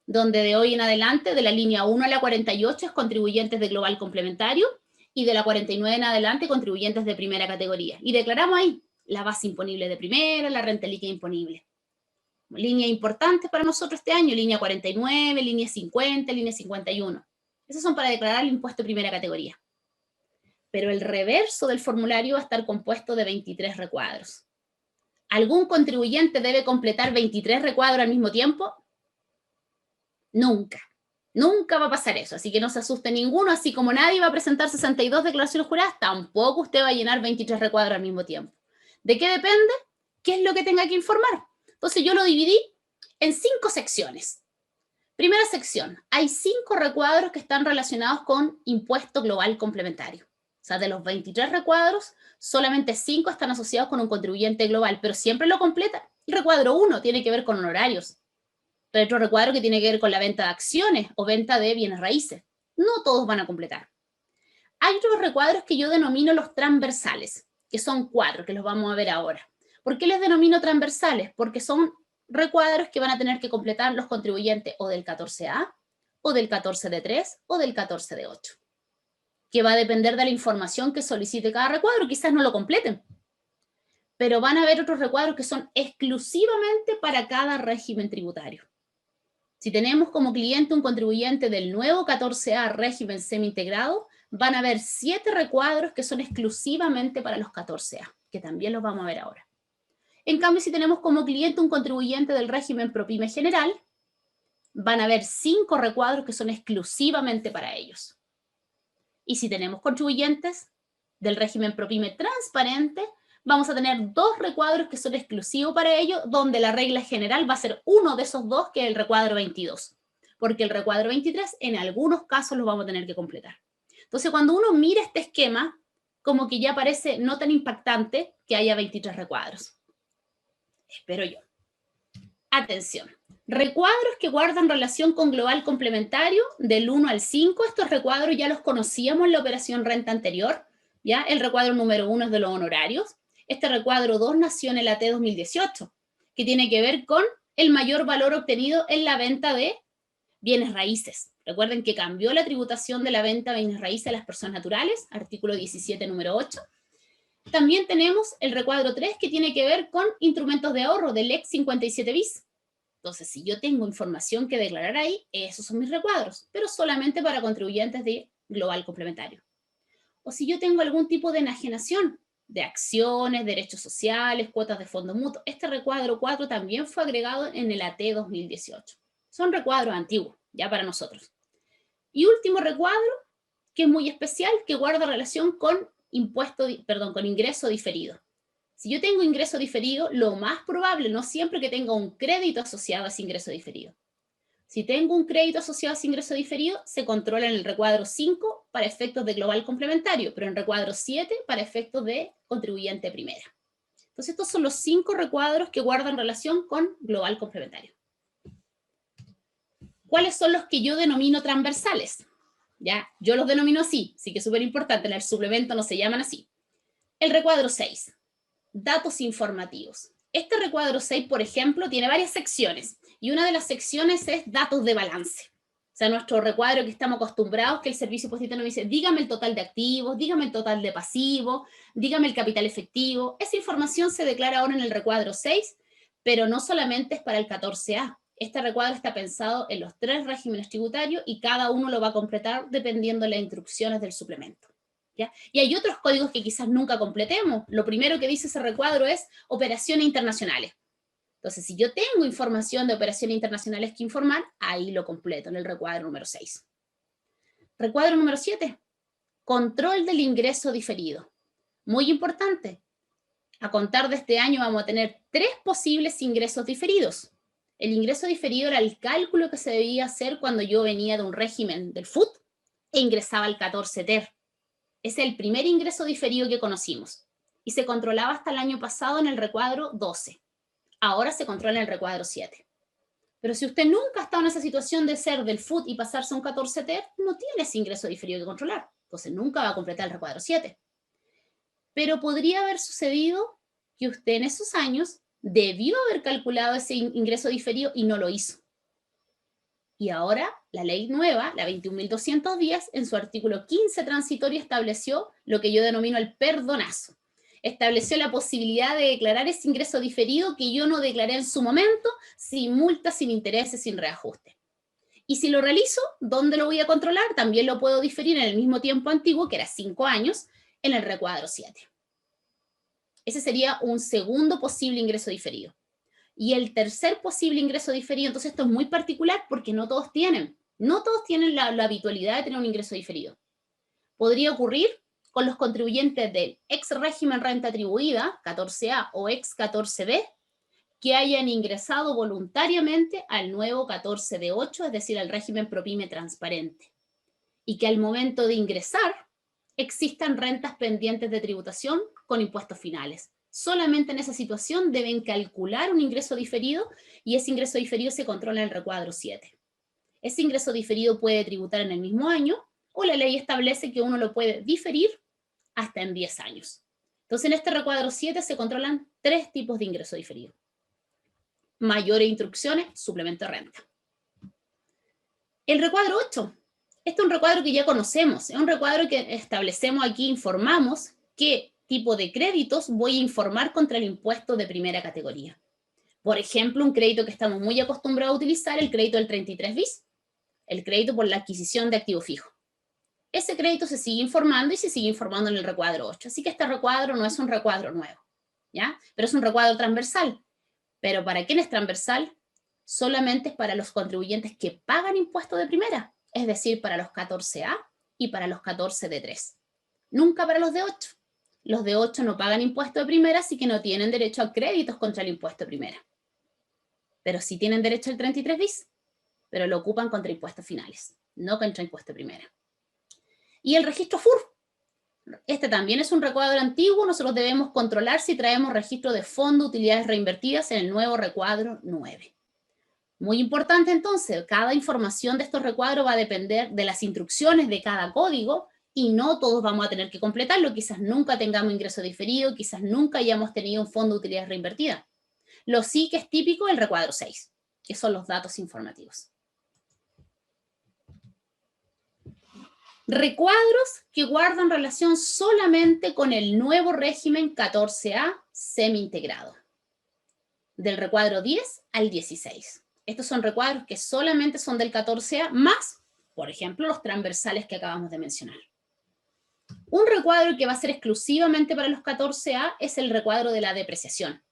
[SPEAKER 3] donde de hoy en adelante, de la línea 1 a la 48, es contribuyentes de global complementario, y de la 49 en adelante, contribuyentes de primera categoría. Y declaramos ahí la base imponible de primera, la renta líquida imponible. Línea importante para nosotros este año, línea 49, línea 50, línea 51. Esos son para declarar el impuesto de primera categoría. Pero el reverso del formulario va a estar compuesto de 23 recuadros. ¿Algún contribuyente debe completar 23 recuadros al mismo tiempo? Nunca. Nunca va a pasar eso, así que no se asuste ninguno, así como nadie va a presentar 62 declaraciones juradas, tampoco usted va a llenar 23 recuadros al mismo tiempo. ¿De qué depende? ¿Qué es lo que tenga que informar? Entonces yo lo dividí en 5 secciones. Primera sección, hay 5 recuadros que están relacionados con impuesto global complementario. O sea, de los 23 recuadros, solamente 5 están asociados con un contribuyente global, pero siempre lo completa. El recuadro 1 tiene que ver con honorarios. Pero hay otro recuadro que tiene que ver con la venta de acciones o venta de bienes raíces. No todos van a completar. Hay otros recuadros que yo denomino los transversales, que son 4, que los vamos a ver ahora. ¿Por qué les denomino transversales? Porque son recuadros que van a tener que completar los contribuyentes o del 14A, o del 14D3, o del 14D8. Que va a depender de la información que solicite cada recuadro, quizás no lo completen. Pero van a haber otros recuadros que son exclusivamente para cada régimen tributario. Si tenemos como cliente un contribuyente del nuevo 14A régimen semi-integrado, van a haber 7 recuadros que son exclusivamente para los 14A, que también los vamos a ver ahora. En cambio, si tenemos como cliente un contribuyente del régimen ProPyme general, van a haber 5 recuadros que son exclusivamente para ellos. Y si tenemos contribuyentes del régimen ProPyme transparente, vamos a tener 2 recuadros que son exclusivos para ellos, donde la regla general va a ser uno de esos 2, que es el recuadro 22. Porque el recuadro 23, en algunos casos, lo vamos a tener que completar. Entonces, cuando uno mira este esquema, como que ya parece no tan impactante que haya 23 recuadros. Espero yo. Atención. Recuadros que guardan relación con global complementario del 1 al 5. Estos recuadros ya los conocíamos en la operación renta anterior. ¿Ya? El recuadro número 1 es de los honorarios. Este recuadro 2 nació en el AT 2018, que tiene que ver con el mayor valor obtenido en la venta de bienes raíces. Recuerden que cambió la tributación de la venta de bienes raíces a las personas naturales, artículo 17, número 8. También tenemos el recuadro 3, que tiene que ver con instrumentos de ahorro del ex 57 bis. Entonces, si yo tengo información que declarar ahí, esos son mis recuadros, pero solamente para contribuyentes de global complementario. O si yo tengo algún tipo de enajenación de acciones, derechos sociales, cuotas de fondo mutuo, este recuadro 4 también fue agregado en el AT 2018. Son recuadros antiguos, ya para nosotros. Y último recuadro, que es muy especial, que guarda relación con con ingreso diferido. Si yo tengo ingreso diferido, lo más probable, no siempre, que tenga un crédito asociado a ese ingreso diferido. Si tengo un crédito asociado a ese ingreso diferido, se controla en el recuadro 5 para efectos de global complementario, pero en el recuadro 7 para efectos de contribuyente primera. Entonces, estos son los 5 recuadros que guardan relación con global complementario. ¿Cuáles son los que yo denomino transversales? ¿Ya? Yo los denomino así que es súper importante, en el suplemento no se llaman así. El recuadro 6, datos informativos. Este recuadro 6, por ejemplo, tiene varias secciones, y una de las secciones es datos de balance. O sea, nuestro recuadro que estamos acostumbrados, que el servicio postista nos dice, dígame el total de activos, dígame el total de pasivos, dígame el capital efectivo. Esa información se declara ahora en el recuadro 6, pero no solamente es para el 14A. Este recuadro está pensado en los 3 regímenes tributarios y cada uno lo va a completar dependiendo de las instrucciones del suplemento. ¿Ya? Y hay otros códigos que quizás nunca completemos. Lo primero que dice ese recuadro es operaciones internacionales. Entonces, si yo tengo información de operaciones internacionales que informar, ahí lo completo en el recuadro número 6. Recuadro número 7, control del ingreso diferido. Muy importante. A contar de este año vamos a tener 3 posibles ingresos diferidos. El ingreso diferido era el cálculo que se debía hacer cuando yo venía de un régimen del FUT e ingresaba al 14 TER. Es el primer ingreso diferido que conocimos y se controlaba hasta el año pasado en el recuadro 12. Ahora se controla en el recuadro 7. Pero si usted nunca ha estado en esa situación de ser del FUT y pasarse a un 14 TER, no tiene ese ingreso diferido que controlar. Entonces nunca va a completar el recuadro 7. Pero podría haber sucedido que usted en esos años debió haber calculado ese ingreso diferido y no lo hizo. Y ahora la ley nueva, la 21.210, en su artículo 15 transitorio estableció lo que yo denomino el perdonazo. Estableció la posibilidad de declarar ese ingreso diferido que yo no declaré en su momento, sin multas, sin intereses, sin reajuste. Y si lo realizo, ¿dónde lo voy a controlar? También lo puedo diferir en el mismo tiempo antiguo, que era 5 años, en el recuadro 7. Ese sería un segundo posible ingreso diferido. Y el tercer posible ingreso diferido, entonces esto es muy particular porque no todos tienen la habitualidad de tener un ingreso diferido. Podría ocurrir con los contribuyentes del ex régimen renta atribuida, 14A o ex 14B, que hayan ingresado voluntariamente al nuevo 14D8, es decir, al régimen ProPyme transparente, y que al momento de ingresar existan rentas pendientes de tributación con impuestos finales. Solamente en esa situación deben calcular un ingreso diferido y ese ingreso diferido se controla en el recuadro 7. Ese ingreso diferido puede tributar en el mismo año o la ley establece que uno lo puede diferir hasta en 10 años. Entonces, en este recuadro 7 se controlan 3 tipos de ingreso diferido. Mayores instrucciones, suplemento de renta. El recuadro 8. Este es un recuadro que ya conocemos. Es un recuadro que establecemos aquí, informamos qué tipo de créditos voy a informar contra el impuesto de primera categoría. Por ejemplo, un crédito que estamos muy acostumbrados a utilizar, el crédito del 33 bis, el crédito por la adquisición de activo fijo. Ese crédito se sigue informando y se sigue informando en el recuadro 8. Así que este recuadro no es un recuadro nuevo, ¿ya? Pero es un recuadro transversal. ¿Pero para quién es transversal? Solamente es para los contribuyentes que pagan impuesto de primera, es decir, para los 14A y para los 14D3. Nunca para los de 8. Los de 8 no pagan impuesto de primera, así que no tienen derecho a créditos contra el impuesto de primera. Pero sí tienen derecho al 33 bis, pero lo ocupan contra impuestos finales, no contra impuesto de primera. Y el registro FUR. Este también es un recuadro antiguo, nosotros debemos controlar si traemos registro de fondo utilidades reinvertidas en el nuevo recuadro 9. Muy importante entonces, cada información de estos recuadros va a depender de las instrucciones de cada código y no todos vamos a tener que completarlo, quizás nunca tengamos ingreso diferido, quizás nunca hayamos tenido un fondo de utilidades reinvertidas. Lo sí que es típico el recuadro 6, que son los datos informativos. Recuadros que guardan relación solamente con el nuevo régimen 14A semi-integrado, del recuadro 10 al 16. Estos son recuadros que solamente son del 14A, más, por ejemplo, los transversales que acabamos de mencionar. Un recuadro que va a ser exclusivamente para los 14A es el recuadro de la depreciación.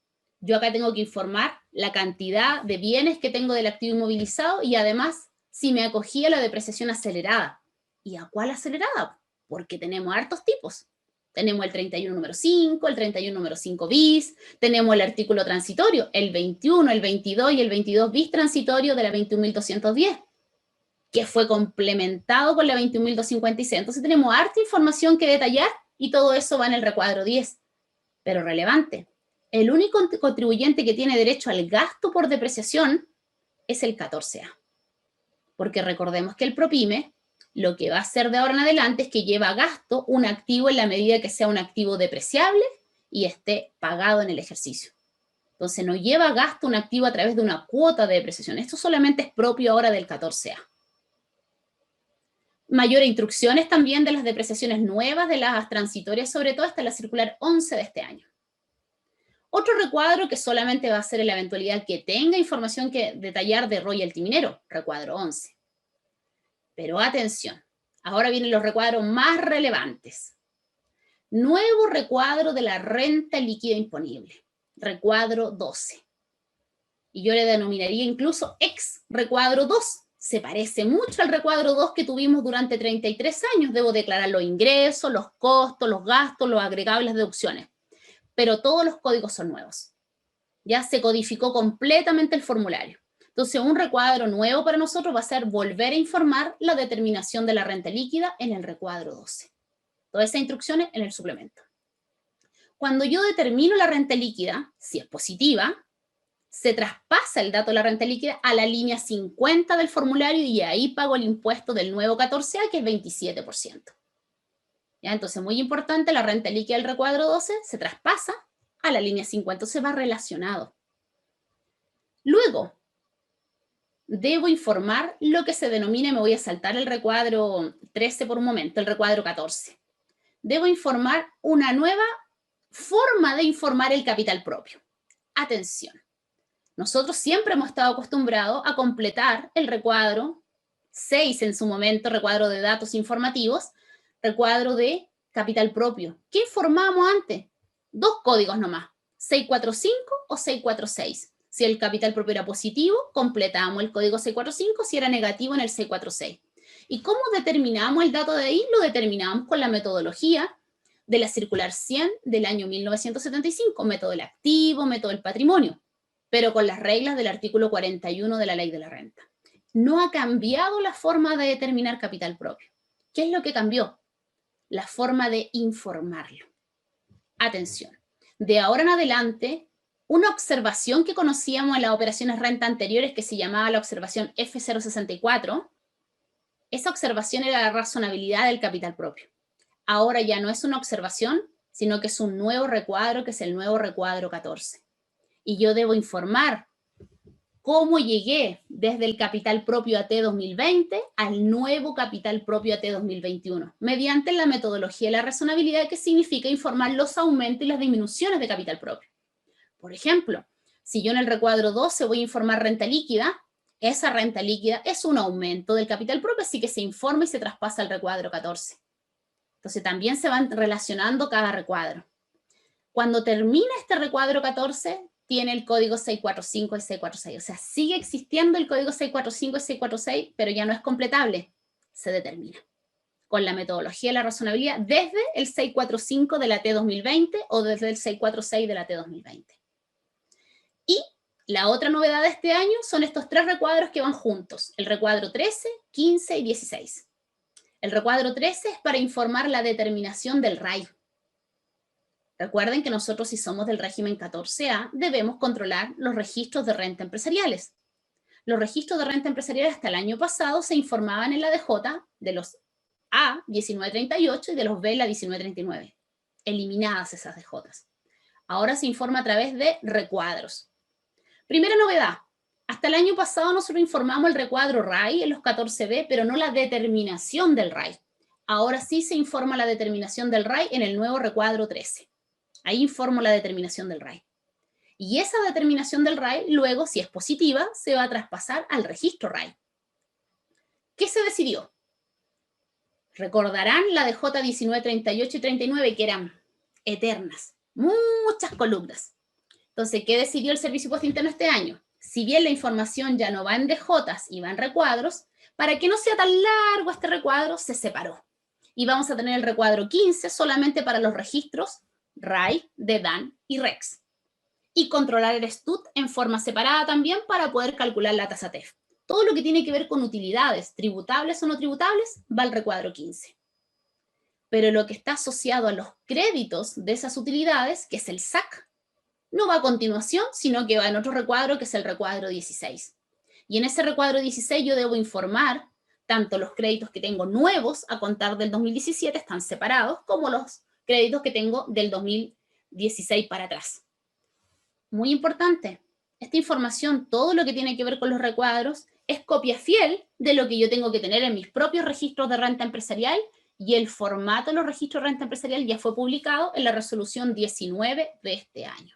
[SPEAKER 3] Yo acá tengo que informar la cantidad de bienes que tengo del activo inmovilizado y además si me acogí a la depreciación acelerada. ¿Y a cuál acelerada? Porque tenemos hartos tipos. Tenemos el 31 número 5, el 31 número 5 bis, tenemos el artículo transitorio, el 21, el 22 y el 22 bis transitorio de la 21.210, que fue complementado con la 21.256. Entonces tenemos harta información que detallar y todo eso va en el recuadro 10. Pero relevante, el único contribuyente que tiene derecho al gasto por depreciación es el 14A. Porque recordemos que el PROPYME lo que va a hacer de ahora en adelante es que lleva a gasto un activo en la medida que sea un activo depreciable y esté pagado en el ejercicio. Entonces no lleva a gasto un activo a través de una cuota de depreciación. Esto solamente es propio ahora del 14A. Mayores instrucciones también de las depreciaciones nuevas, de las transitorias, sobre todo hasta la circular 11 de este año. Otro recuadro que solamente va a ser en la eventualidad que tenga información que detallar de royalty minero, recuadro 11. Pero atención, ahora vienen los recuadros más relevantes. Nuevo recuadro de la renta líquida imponible, recuadro 12. Y yo le denominaría incluso ex recuadro 2. Se parece mucho al recuadro 2 que tuvimos durante 33 años. Debo declarar los ingresos, los costos, los gastos, los agregables, deducciones. Pero todos los códigos son nuevos. Ya se codificó completamente el formulario. Entonces, un recuadro nuevo para nosotros va a ser volver a informar la determinación de la renta líquida en el recuadro 12. Todas esas instrucciones en el suplemento. Cuando yo determino la renta líquida, si es positiva, se traspasa el dato de la renta líquida a la línea 50 del formulario y ahí pago el impuesto del nuevo 14A, que es 27%. ¿Ya? Entonces, muy importante, la renta líquida del recuadro 12 se traspasa a la línea 50, se va relacionado. Luego, debo informar lo que se denomina, me voy a saltar el recuadro 13 por un momento, el recuadro 14. Debo informar una nueva forma de informar el capital propio. Atención, nosotros siempre hemos estado acostumbrados a completar el recuadro 6 en su momento, recuadro de datos informativos, recuadro de capital propio. ¿Qué informábamos antes? Dos códigos nomás, 645 o 646. Si el capital propio era positivo, completábamos el código 645, si era negativo en el 646. ¿Y cómo determinamos el dato de ahí? Lo determinamos con la metodología de la circular 100 del año 1975, método del activo, método del patrimonio, pero con las reglas del artículo 41 de la Ley de la Renta. No ha cambiado la forma de determinar capital propio. ¿Qué es lo que cambió? La forma de informarlo. Atención, de ahora en adelante, una observación que conocíamos en las operaciones renta anteriores, que se llamaba la observación F064, esa observación era la razonabilidad del capital propio. Ahora ya no es una observación, sino que es un nuevo recuadro, que es el nuevo recuadro 14. Y yo debo informar cómo llegué desde el capital propio AT 2020 al nuevo capital propio AT 2021, mediante la metodología de la razonabilidad, que significa informar los aumentos y las disminuciones de capital propio. Por ejemplo, si yo en el recuadro 12 voy a informar renta líquida, esa renta líquida es un aumento del capital propio, así que se informa y se traspasa al recuadro 14. Entonces también se van relacionando cada recuadro. Cuando termina este recuadro 14, tiene el código 645 y 646. O sea, sigue existiendo el código 645 y 646, pero ya no es completable. Se determina con la metodología de la razonabilidad desde el 645 de la T 2020 o desde el 646 de la T 2020. Y la otra novedad de este año son estos tres recuadros que van juntos, el recuadro 13, 15 y 16. El recuadro 13 es para informar la determinación del RAI. Recuerden que nosotros, si somos del régimen 14A, debemos controlar los registros de renta empresariales. Los registros de renta empresarial hasta el año pasado se informaban en la DJ de los A 1938 y de los B la 1939. Eliminadas esas DJs. Ahora se informa a través de recuadros. Primera novedad. Hasta el año pasado nosotros informamos el recuadro RAI en los 14B, pero no la determinación del RAI. Ahora sí se informa la determinación del RAI en el nuevo recuadro 13. Ahí informo la determinación del RAI. Y esa determinación del RAI, luego, si es positiva, se va a traspasar al registro RAI. ¿Qué se decidió? Recordarán la DJ 1938 y 39, que eran eternas, muchas columnas. Entonces, ¿qué decidió el Servicio Impuesto Interno este año? Si bien la información ya no va en DJs y va en recuadros, para que no sea tan largo este recuadro, se separó. Y vamos a tener el recuadro 15 solamente para los registros RAI, DEDAN y REX. Y controlar el STUT en forma separada también para poder calcular la tasa TEF. Todo lo que tiene que ver con utilidades, tributables o no tributables, va al recuadro 15. Pero lo que está asociado a los créditos de esas utilidades, que es el SAC, no va a continuación, sino que va en otro recuadro, que es el recuadro 16. Y en ese recuadro 16 yo debo informar tanto los créditos que tengo nuevos a contar del 2017, están separados, como los créditos que tengo del 2016 para atrás. Muy importante, esta información, todo lo que tiene que ver con los recuadros, es copia fiel de lo que yo tengo que tener en mis propios registros de renta empresarial, y el formato de los registros de renta empresarial ya fue publicado en la resolución 19 de este año.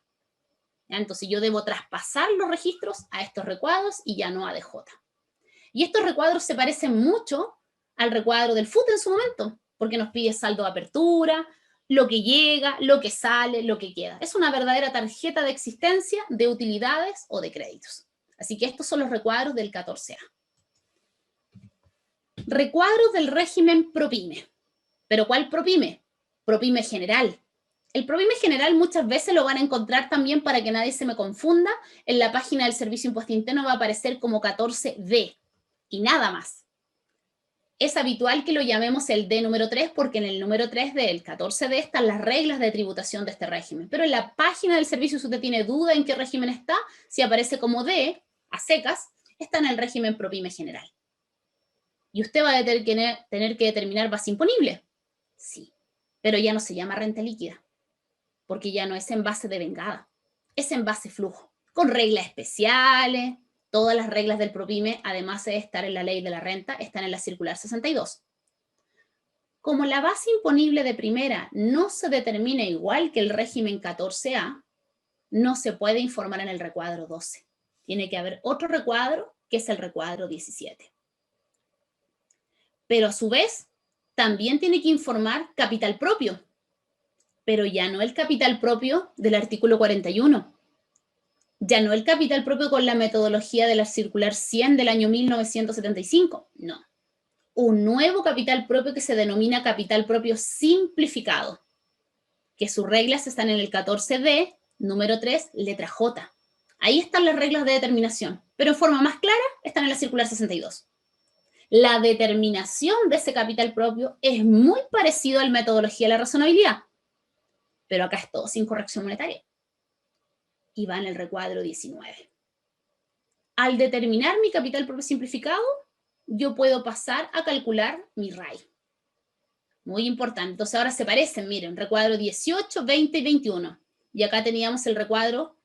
[SPEAKER 3] Entonces yo debo traspasar los registros a estos recuadros y ya no a DJ. Y estos recuadros se parecen mucho al recuadro del FUT en su momento, porque nos pide saldo de apertura, lo que llega, lo que sale, lo que queda. Es una verdadera tarjeta de existencia de utilidades o de créditos. Así que estos son los recuadros del 14A. Recuadros del régimen PROPYME. ¿Pero cuál PROPYME? PROPYME general. El PROPYME general muchas veces lo van a encontrar también, para que nadie se me confunda, en la página del Servicio Impuesto Interno va a aparecer como 14D y nada más. Es habitual que lo llamemos el D número 3 porque en el número 3 del 14D están las reglas de tributación de este régimen. Pero en la página del servicio, si usted tiene duda en qué régimen está, si aparece como D, a secas, está en el régimen PROPYME general. ¿Y usted va a tener que determinar base imponible? Sí, pero ya no se llama renta líquida, porque ya no es en base de vengada, es en base flujo, con reglas especiales. Todas las reglas del PROPYME, además de estar en la ley de la renta, están en la circular 62. Como la base imponible de primera no se determina igual que el régimen 14A, no se puede informar en el recuadro 12. Tiene que haber otro recuadro, que es el recuadro 17. Pero a su vez, también tiene que informar capital propio, pero ya no el capital propio del artículo 41. Ya no el capital propio con la metodología de la circular 100 del año 1975, no. Un nuevo capital propio que se denomina capital propio simplificado, que sus reglas están en el 14D, número 3, letra J. Ahí están las reglas de determinación, pero en forma más clara están en la circular 62. La determinación de ese capital propio es muy parecido a la metodología de la razonabilidad, pero acá es todo sin corrección monetaria. Y va en el recuadro 19. Al determinar mi capital propio simplificado, yo puedo pasar a calcular mi RAI. Muy importante. Entonces ahora se parecen, miren, recuadro 18, 20 y 21. Y acá teníamos el recuadro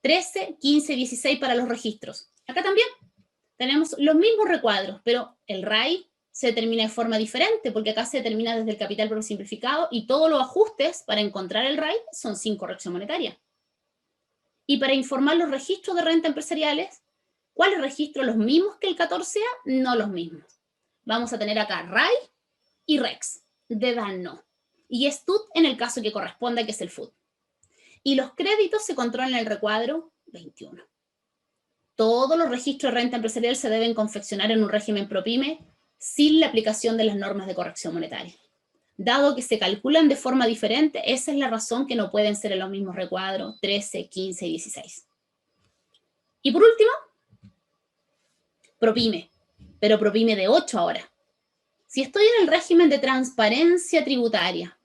[SPEAKER 3] 13, 15 y 16 para los registros. Acá también tenemos los mismos recuadros, pero el RAI se determina de forma diferente, porque acá se determina desde el capital propio simplificado y todos los ajustes para encontrar el RAI son sin corrección monetaria. Y para informar los registros de renta empresariales, ¿cuáles registros? ¿Los mismos que el 14A? No los mismos. Vamos a tener acá RAI y REX. DEDAN no. Y STUT en el caso que corresponda, que es el FUT. Y los créditos se controlan en el recuadro 21. Todos los registros de renta empresarial se deben confeccionar en un régimen PROPYME sin la aplicación de las normas de corrección monetaria. Dado que se calculan de forma diferente, esa es la razón que no pueden ser en los mismos recuadros 13, 15 y 16. Y por último, PROPYME, pero PROPYME de 8 ahora. Si estoy en el régimen de transparencia tributaria,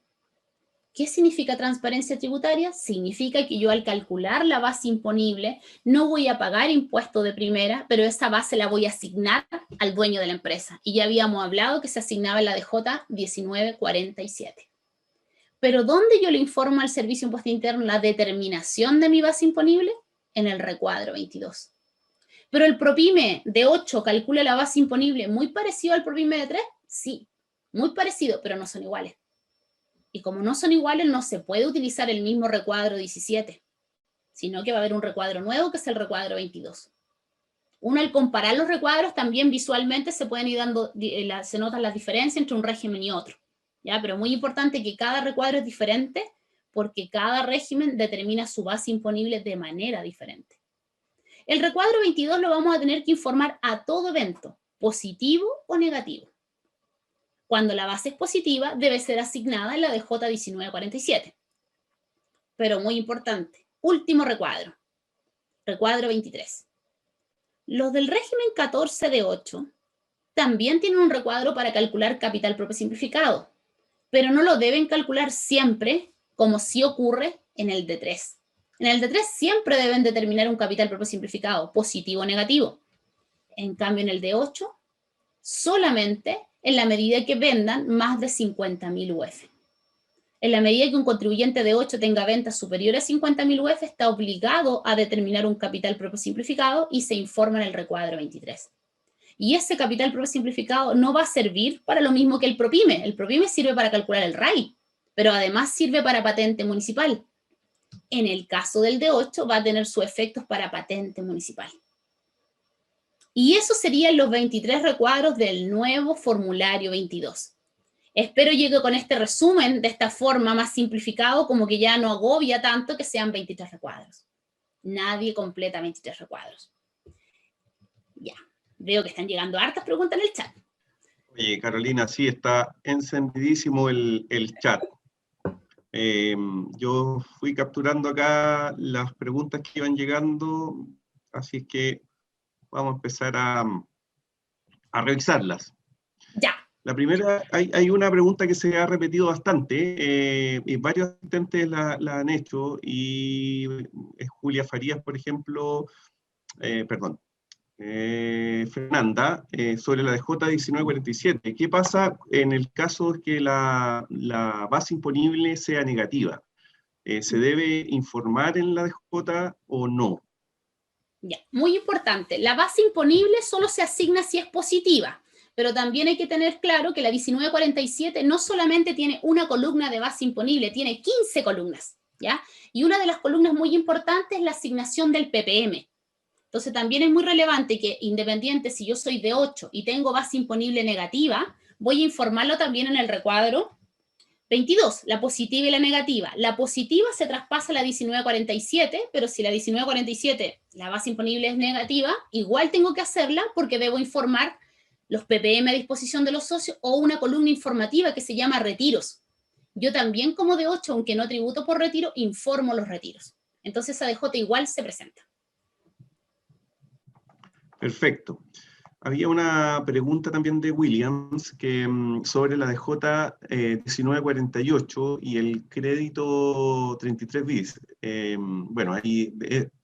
[SPEAKER 3] ¿qué significa transparencia tributaria? Significa que yo al calcular la base imponible no voy a pagar impuesto de primera, pero esa base la voy a asignar al dueño de la empresa. Y ya habíamos hablado que se asignaba en la DJ 1947. Pero ¿dónde yo le informo al Servicio de Impuesto Interno la determinación de mi base imponible? En el recuadro 22. ¿Pero el PROPYME de 8 calcula la base imponible muy parecido al PROPYME de 3? Sí, muy parecido, pero no son iguales. Y como no son iguales, no se puede utilizar el mismo recuadro 17, sino que va a haber un recuadro nuevo que es el recuadro 22. Uno, al comparar los recuadros, también visualmente se pueden ir dando, se notan las diferencias entre un régimen y otro. ¿Ya? Pero muy importante que cada recuadro es diferente porque cada régimen determina su base imponible de manera diferente. El recuadro 22 lo vamos a tener que informar a todo evento, positivo o negativo. Cuando la base es positiva, debe ser asignada en la DJ 1947. Pero muy importante, último recuadro, recuadro 23. Los del régimen 14 de 8 también tienen un recuadro para calcular capital propio simplificado, pero no lo deben calcular siempre como sí ocurre en el de 3. En el de 3 siempre deben determinar un capital propio simplificado, positivo o negativo. En cambio, en el de 8, solamente en la medida que vendan más de 50.000 UF. En la medida que un contribuyente de 8 tenga ventas superiores a 50.000 UF, está obligado a determinar un capital propio simplificado y se informa en el recuadro 23. Y ese capital propio simplificado no va a servir para lo mismo que el PROPYME. El PROPYME sirve para calcular el RAI, pero además sirve para patente municipal. En el caso del de 8 va a tener sus efectos para patente municipal. Y esos serían los 23 recuadros del nuevo formulario 22. Espero llegue con este resumen de esta forma más simplificado, como que ya no agobia tanto que sean 23 recuadros. Nadie completa 23 recuadros. Ya, veo que están llegando hartas preguntas en el chat.
[SPEAKER 2] Oye, Carolina, sí, está encendidísimo el chat. Yo fui capturando acá las preguntas que iban llegando, así que vamos a empezar a revisarlas.
[SPEAKER 3] Ya.
[SPEAKER 2] La primera, hay una pregunta que se ha repetido bastante, y varios asistentes la han hecho, y es Julia Farías, por ejemplo, Fernanda, sobre la DJ 1947. ¿Qué pasa en el caso de que la base imponible sea negativa? ¿Se debe informar en la DJ o no?
[SPEAKER 3] Ya, muy importante. La base imponible solo se asigna si es positiva, pero también hay que tener claro que la 1947 no solamente tiene una columna de base imponible, tiene 15 columnas, ¿ya? Y una de las columnas muy importantes es la asignación del PPM. Entonces también es muy relevante que, independiente si yo soy de 8 y tengo base imponible negativa, voy a informarlo también en el recuadro 22, la positiva y la negativa. La positiva se traspasa a la 1947, pero si la 1947, la base imponible es negativa, igual tengo que hacerla porque debo informar los PPM a disposición de los socios o una columna informativa que se llama retiros. Yo también como de 8, aunque no tributo por retiro, informo los retiros. Entonces esa DJ igual se presenta.
[SPEAKER 2] Perfecto. Había una pregunta también de Williams sobre la DJ 1948 y el crédito 33 bis. Bueno, ahí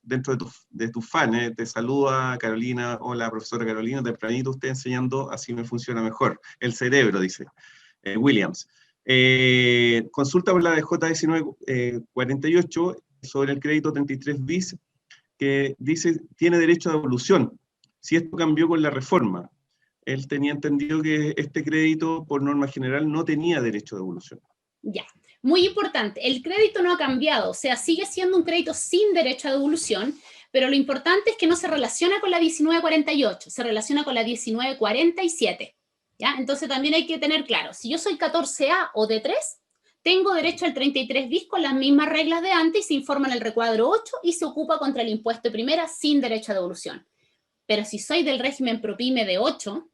[SPEAKER 2] dentro de tus fans, te saluda Carolina. Hola, profesora Carolina, tempranito usted enseñando, así me funciona mejor. El cerebro, dice Williams. Consulta por la DJ 1948 sobre el crédito 33 bis, que dice tiene derecho a devolución. Si esto cambió con la reforma, él tenía entendido que este crédito, por norma general, no tenía derecho de devolución.
[SPEAKER 3] Ya, muy importante, el crédito no ha cambiado, o sea, sigue siendo un crédito sin derecho a devolución, pero lo importante es que no se relaciona con la 1948, se relaciona con la 1947, ¿ya? Entonces también hay que tener claro, si yo soy 14A o D3, tengo derecho al 33 bis con las mismas reglas de antes y se informa en el recuadro 8 y se ocupa contra el impuesto de primera sin derecho a devolución. Pero si soy del régimen PROPYME de 8,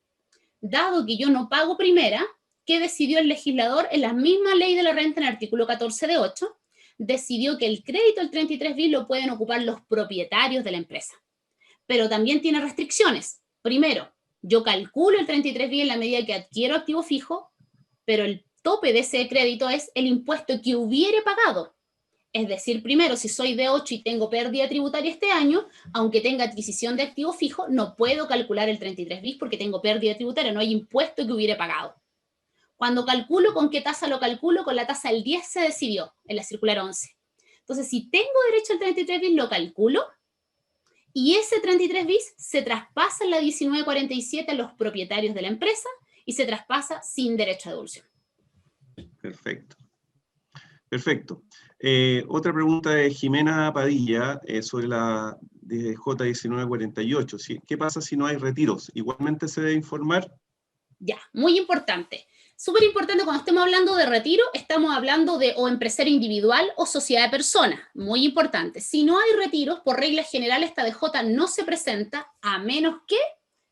[SPEAKER 3] dado que yo no pago primera, ¿qué decidió el legislador en la misma ley de la renta en el artículo 14 de 8? Decidió que el crédito del 33 bis lo pueden ocupar los propietarios de la empresa. Pero también tiene restricciones. Primero, Yo calculo el 33B en la medida que adquiero activo fijo, pero el tope de ese crédito es el impuesto que hubiere pagado. Es decir, primero, si soy D8 y tengo pérdida tributaria este año, aunque tenga adquisición de activo fijo, no puedo calcular el 33 bis porque tengo pérdida tributaria, no hay impuesto que hubiere pagado. Cuando calculo, ¿con qué tasa lo calculo? Con la tasa del 10 se decidió en la circular 11. Entonces, si tengo derecho al 33 bis, lo calculo, y ese 33 bis se traspasa en la 1947 a los propietarios de la empresa y se traspasa sin derecho a devolución.
[SPEAKER 2] Perfecto. Perfecto. Otra pregunta de Jimena Padilla sobre la J1948. ¿Sí? ¿Qué pasa si no hay retiros? ¿Igualmente se debe informar?
[SPEAKER 3] Ya, muy importante. Súper importante, cuando estemos hablando de retiro, estamos hablando de o empresario individual o sociedad de personas. Muy importante. Si no hay retiros, por regla general, esta DJ no se presenta, a menos que,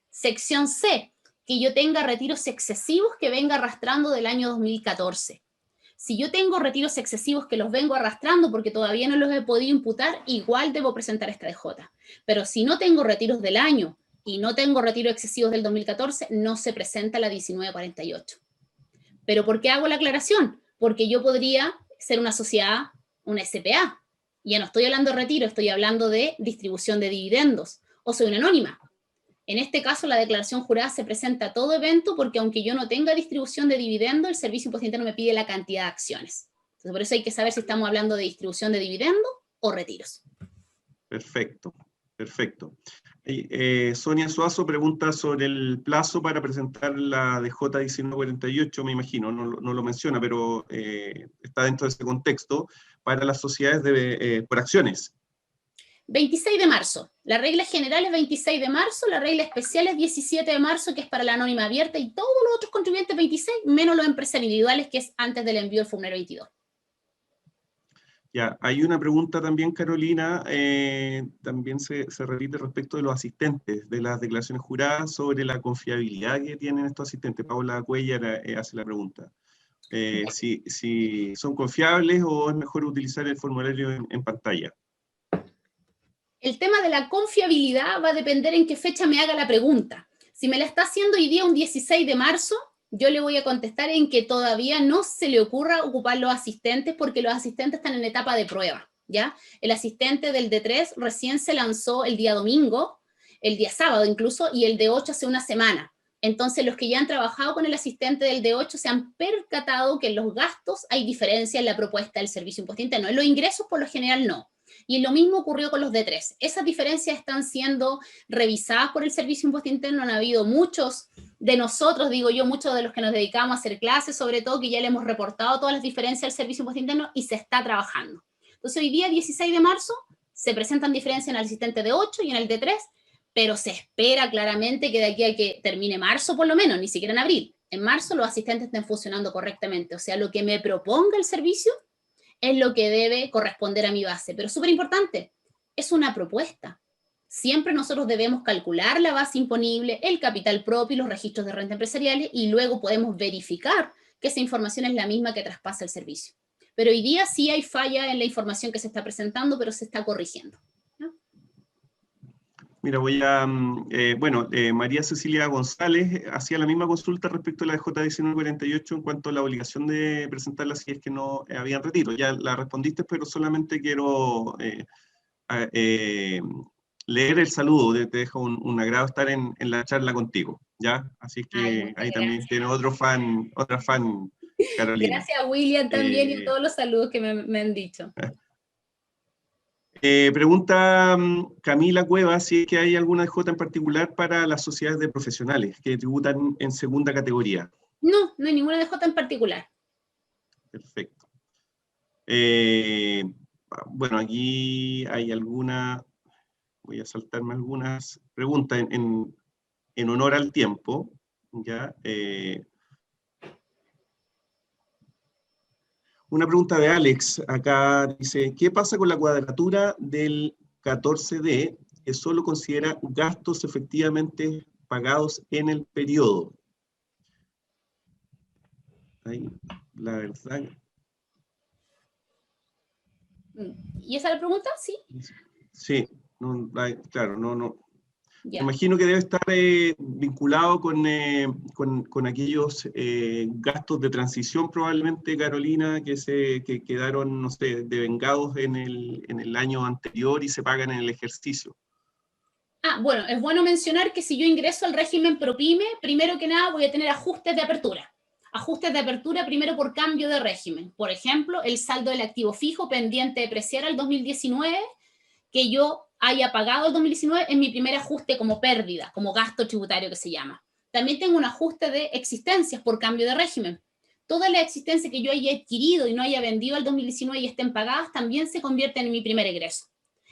[SPEAKER 3] sección C, que yo tenga retiros excesivos que venga arrastrando del año 2014. Si yo tengo retiros excesivos que los vengo arrastrando porque todavía no los he podido imputar, igual debo presentar esta DJ. Pero si no tengo retiros del año y no tengo retiros excesivos del 2014, no se presenta la 1948. ¿Pero por qué hago la aclaración? Porque yo podría ser una sociedad, una SPA. Ya no estoy hablando de retiro, estoy hablando de distribución de dividendos. O soy una anónima. En este caso, la declaración jurada se presenta a todo evento porque aunque yo no tenga distribución de dividendos, el Servicio de Impuesto Interno me pide la cantidad de acciones. Entonces, por eso hay que saber si estamos hablando de distribución de dividendos o retiros.
[SPEAKER 2] Perfecto, perfecto. Sonia Suazo pregunta sobre el plazo para presentar la DJ 1948, me imagino, no lo menciona, pero está dentro de ese contexto, para las sociedades por acciones.
[SPEAKER 3] 26 de marzo. La regla general es 26 de marzo, la regla especial es 17 de marzo, que es para la anónima abierta, y todos los otros contribuyentes 26, menos los empresarios individuales, que es antes del envío del formulario 22.
[SPEAKER 2] Ya, hay una pregunta también, Carolina, también se repite respecto de los asistentes, de las declaraciones juradas, sobre la confiabilidad que tienen estos asistentes. Paula Cuellar hace la pregunta. Si son confiables o es mejor utilizar el formulario en pantalla.
[SPEAKER 3] El tema de la confiabilidad va a depender en qué fecha me haga la pregunta. Si me la está haciendo hoy día un 16 de marzo, yo le voy a contestar en que todavía no se le ocurra ocupar los asistentes porque los asistentes están en etapa de prueba, ¿ya? El asistente del D3 recién se lanzó el día domingo, el día sábado incluso, y el D8 hace una semana. Entonces, los que ya han trabajado con el asistente del D8 se han percatado que en los gastos hay diferencia en la propuesta del Servicio de Impuesto Interno. En los ingresos, por lo general, no. Y lo mismo ocurrió con los D3. Esas diferencias están siendo revisadas por el Servicio de Impuesto Interno. Han habido muchos de nosotros, digo yo, muchos de los que nos dedicamos a hacer clases, sobre todo, que ya le hemos reportado todas las diferencias al Servicio de Impuesto Interno y se está trabajando. Entonces, hoy día, 16 de marzo, se presentan diferencias en el asistente D8 y en el D3, pero se espera claramente que de aquí a que termine marzo, por lo menos, ni siquiera en abril, en marzo los asistentes estén funcionando correctamente. O sea, lo que me proponga el servicio es lo que debe corresponder a mi base. Pero súper importante, es una propuesta. Siempre nosotros debemos calcular la base imponible, el capital propio y los registros de renta empresariales, y luego podemos verificar que esa información es la misma que traspasa el servicio. Pero hoy día sí hay falla en la información que se está presentando, pero se está corrigiendo.
[SPEAKER 2] Mira, María Cecilia González hacía la misma consulta respecto a la J1948 en cuanto a la obligación de presentarla si es que no habían retiro. Ya la respondiste, pero solamente quiero leer el saludo. Te dejo un agrado estar en la charla contigo, ¿ya? Así que ahí también tiene otra fan, Carolina.
[SPEAKER 3] Gracias a William también y a todos los saludos que me han dicho.
[SPEAKER 2] Pregunta Camila Cuevas si es que hay alguna DJ en particular para las sociedades de profesionales que tributan en segunda categoría.
[SPEAKER 3] No hay ninguna DJ en particular.
[SPEAKER 2] Perfecto. Bueno, aquí hay voy a saltarme algunas preguntas en honor al tiempo, ¿ya? Una pregunta de Alex, acá dice, ¿qué pasa con la cuadratura del 14D que solo considera gastos efectivamente pagados en el periodo? Ahí, la verdad.
[SPEAKER 3] ¿Y esa es la pregunta? Sí.
[SPEAKER 2] Sí, claro, no. Me
[SPEAKER 3] Ya.
[SPEAKER 2] imagino que debe estar vinculado con aquellos gastos de transición probablemente, Carolina, que quedaron, no sé, devengados en el año anterior y se pagan en el ejercicio.
[SPEAKER 3] Bueno, es bueno mencionar que si yo ingreso al régimen ProPyme, primero que nada voy a tener ajustes de apertura. Ajustes de apertura primero por cambio de régimen. Por ejemplo, el saldo del activo fijo pendiente de preciar al 2019, que yo haya pagado el 2019 en mi primer ajuste como pérdida, como gasto tributario que se llama. También tengo un ajuste de existencias por cambio de régimen. Todas las existencias que yo haya adquirido y no haya vendido el 2019 y estén pagadas también se convierten en mi primer egreso.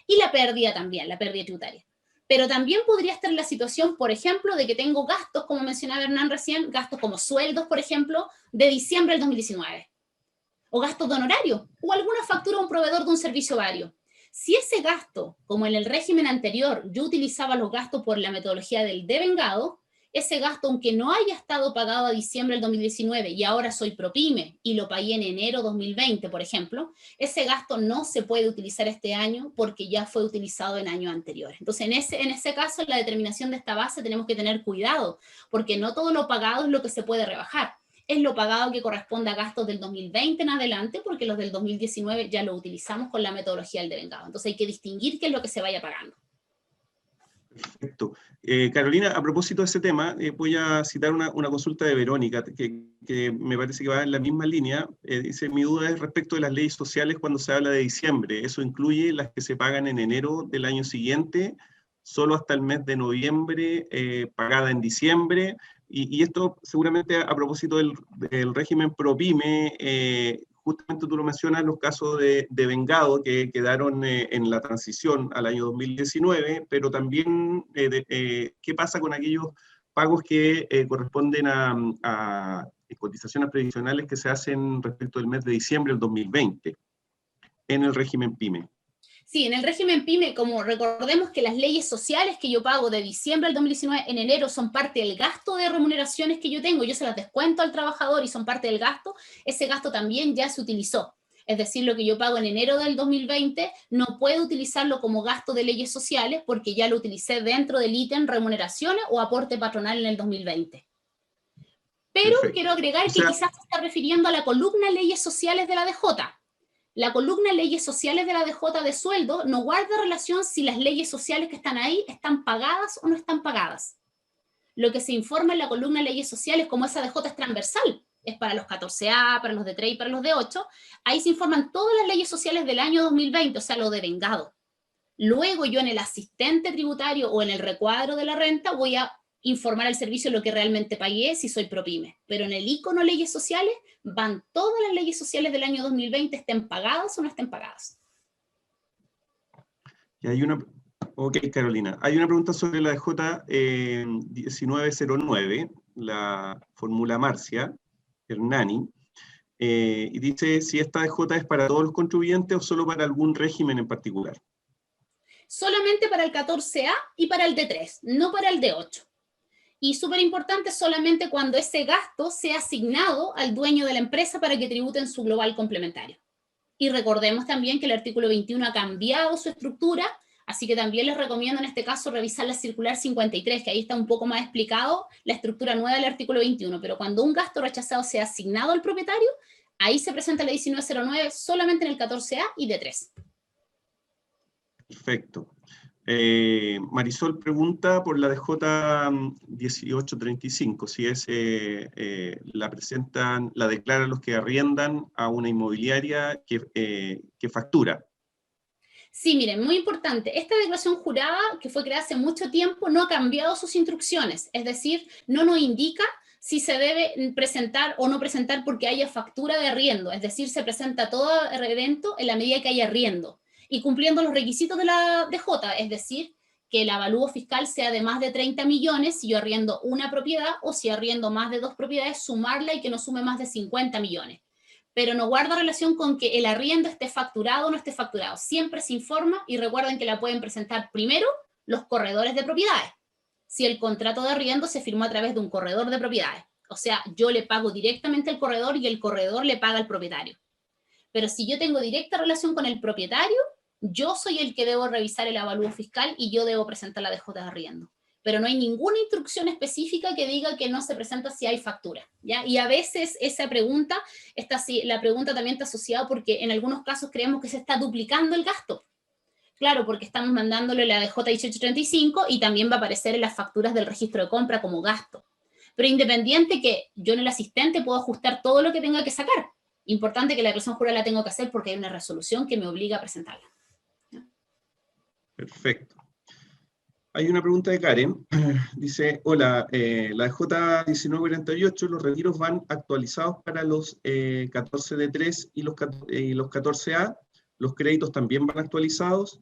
[SPEAKER 3] Y la pérdida también, la pérdida tributaria. Pero también podría estar la situación, por ejemplo, de que tengo gastos, como mencionaba Hernán recién, gastos como sueldos, por ejemplo, de diciembre del 2019. O gastos de honorario, o alguna factura a un proveedor de un servicio vario. Si ese gasto, como en el régimen anterior, yo utilizaba los gastos por la metodología del devengado, ese gasto, aunque no haya estado pagado a diciembre del 2019 y ahora soy ProPyme y lo pagué en enero 2020, por ejemplo, ese gasto no se puede utilizar este año porque ya fue utilizado en años anteriores. Entonces, en ese caso, en la determinación de esta base tenemos que tener cuidado, porque no todo lo pagado es lo que se puede rebajar. Es lo pagado que corresponde a gastos del 2020 en adelante, porque los del 2019 ya lo utilizamos con la metodología del devengado. Entonces hay que distinguir qué es lo que se vaya pagando.
[SPEAKER 2] Perfecto. Carolina, a propósito de ese tema, voy a citar una consulta de Verónica, que me parece que va en la misma línea. Dice, mi duda es respecto de las leyes sociales cuando se habla de diciembre. ¿Eso incluye las que se pagan en enero del año siguiente, solo hasta el mes de noviembre, pagada en diciembre? Y esto seguramente a propósito del régimen ProPyme, justamente tú lo mencionas, los casos de vengado que quedaron en la transición al año 2019, pero también qué pasa con aquellos pagos que corresponden a cotizaciones previsionales que se hacen respecto del mes de diciembre del 2020 en el régimen PYME.
[SPEAKER 3] Sí, en el régimen PYME, como recordemos que las leyes sociales que yo pago de diciembre del 2019 en enero son parte del gasto de remuneraciones que yo tengo, yo se las descuento al trabajador y son parte del gasto, ese gasto también ya se utilizó. Es decir, lo que yo pago en enero del 2020 no puedo utilizarlo como gasto de leyes sociales porque ya lo utilicé dentro del ítem remuneraciones o aporte patronal en el 2020. Pero
[SPEAKER 2] Perfecto.
[SPEAKER 3] quiero agregar que quizás se está refiriendo a la columna leyes sociales de la DJ. La columna leyes sociales de la DJ de sueldo no guarda relación si las leyes sociales que están ahí están pagadas o no están pagadas. Lo que se informa en la columna leyes sociales, como esa DJ es transversal, es para los 14A, para los de 3 y para los de 8, ahí se informan todas las leyes sociales del año 2020, o sea, lo devengado. Luego yo en el asistente tributario o en el recuadro de la renta voy a informar al servicio lo que realmente pagué si soy ProPyme. Pero en el icono leyes sociales van todas las leyes sociales del año 2020, estén pagadas o no estén pagadas.
[SPEAKER 2] Y hay una, ok, Carolina, hay una pregunta sobre la DJ 1909, la fórmula Marcia, Hernani, y dice si esta DJ es para todos los contribuyentes o solo para algún régimen en particular.
[SPEAKER 3] Solamente para el 14A y para el D3, no para el D8. Y súper importante, solamente cuando ese gasto sea asignado al dueño de la empresa para que tributen su global complementario. Y recordemos también que el artículo 21 ha cambiado su estructura, así que también les recomiendo en este caso revisar la circular 53, que ahí está un poco más explicado la estructura nueva del artículo 21, pero cuando un gasto rechazado sea asignado al propietario, ahí se presenta la 1909 solamente en el 14A y D3.
[SPEAKER 2] Perfecto. Marisol pregunta por la DJ 1835, si es la presentan, la declaran los que arriendan a una inmobiliaria que factura.
[SPEAKER 3] Sí, miren, muy importante, esta declaración jurada que fue creada hace mucho tiempo no ha cambiado sus instrucciones, es decir, no nos indica si se debe presentar o no presentar porque haya factura de arriendo, es decir, se presenta todo evento en la medida que haya arriendo y cumpliendo los requisitos de la DJ, es decir, que el avalúo fiscal sea de más de 30 millones si yo arriendo una propiedad o si arriendo más de 2 propiedades, sumarla y que no sume más de 50 millones. Pero no guarda relación con que el arriendo esté facturado o no esté facturado. Siempre se informa y recuerden que la pueden presentar primero los corredores de propiedades. Si el contrato de arriendo se firmó a través de un corredor de propiedades. O sea, yo le pago directamente al corredor y el corredor le paga al propietario. Pero si yo tengo directa relación con el propietario, yo soy el que debo revisar el avalúo fiscal y yo debo presentar la DJ de arriendo. pero no hay ninguna instrucción específica que diga que no se presenta si hay factura, ¿ya? Y a veces esa pregunta, la pregunta también está asociada porque en algunos casos creemos que se está duplicando el gasto. Claro, porque estamos mandándole la DJ 1835 y también va a aparecer en las facturas del registro de compra como gasto. Pero independiente que yo en el asistente puedo ajustar todo lo que tenga que sacar. Importante que la declaración jurada la tengo que hacer porque hay una resolución que me obliga a presentarla.
[SPEAKER 2] Perfecto. Hay una pregunta de Karen. Dice, hola, la DJ 1948, los retiros van actualizados para los 14D3 y los 14A. ¿Los créditos también van actualizados?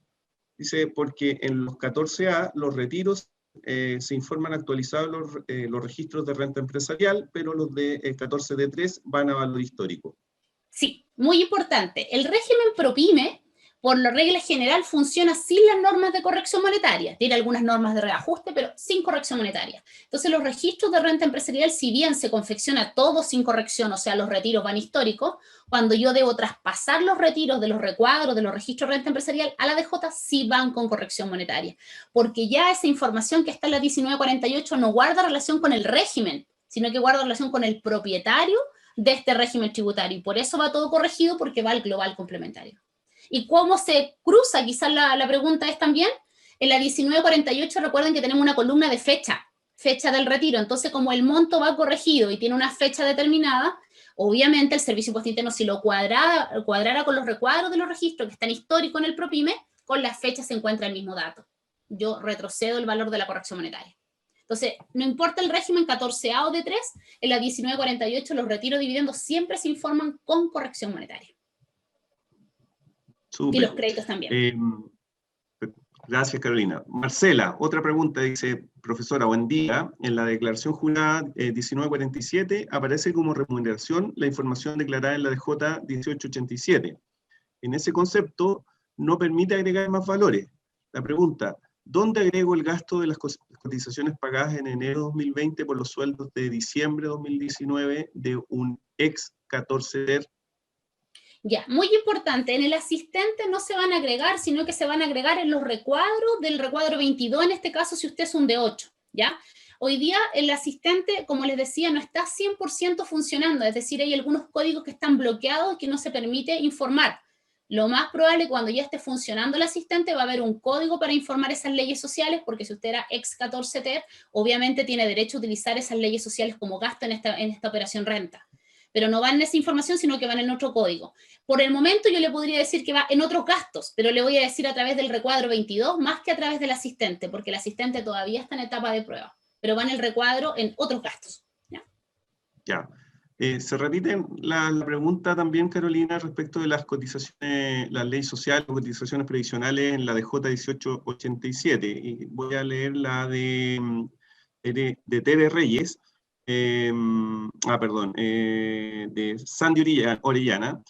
[SPEAKER 2] Dice, porque en los 14A los retiros se informan actualizados los registros de renta empresarial, pero los de 14D3 van a valor histórico.
[SPEAKER 3] Sí, muy importante. El régimen ProPyme, por la regla general, funciona sin las normas de corrección monetaria. Tiene algunas normas de reajuste, pero sin corrección monetaria. Entonces, los registros de renta empresarial, si bien se confecciona todo sin corrección, o sea, los retiros van históricos, cuando yo debo traspasar los retiros de los recuadros de los registros de renta empresarial a la DJ, sí van con corrección monetaria. Porque ya esa información que está en la 1948 no guarda relación con el régimen, sino que guarda relación con el propietario de este régimen tributario. Y por eso va todo corregido, porque va al global complementario. ¿Y cómo se cruza? Quizás la pregunta es también, en la 1948 recuerden que tenemos una columna de fecha del retiro, entonces como el monto va corregido y tiene una fecha determinada, obviamente el Servicio Impuesto Interno, si lo cuadrara con los recuadros de los registros que están históricos en el ProPyme, con la fecha se encuentra el mismo dato. Yo retrocedo el valor de la corrección monetaria. Entonces, no importa el régimen 14A o D3, en la 1948 los retiros de dividendos siempre se informan con corrección monetaria.
[SPEAKER 2] Súper.
[SPEAKER 3] Y los créditos también.
[SPEAKER 2] Gracias, Carolina. Marcela, otra pregunta, dice, profesora, buen día. En la declaración jurada 1947 aparece como remuneración la información declarada en la DJ 1887. En ese concepto no permite agregar más valores. La pregunta, ¿dónde agrego el gasto de las cotizaciones pagadas en enero de 2020 por los sueldos de diciembre de 2019 de un ex 14D?
[SPEAKER 3] Ya, muy importante, en el asistente no se van a agregar, sino que se van a agregar en los recuadros del recuadro 22, en este caso si usted es un D8, ¿ya? Hoy día el asistente, como les decía, no está 100% funcionando, es decir, hay algunos códigos que están bloqueados que no se permite informar. Lo más probable cuando ya esté funcionando el asistente va a haber un código para informar esas leyes sociales, porque si usted era ex 14TER, obviamente tiene derecho a utilizar esas leyes sociales como gasto en esta operación renta. Pero no van en esa información, sino que van en otro código. Por el momento yo le podría decir que va en otros gastos, pero le voy a decir a través del recuadro 22 más que a través del asistente, porque el asistente todavía está en etapa de prueba, pero va en el recuadro en otros gastos.
[SPEAKER 2] Ya. Se repite la pregunta también, Carolina, respecto de las cotizaciones, las leyes sociales o cotizaciones previsionales en la DJ 1887. Y voy a leer la de Tere Reyes. De Sandy Orellana,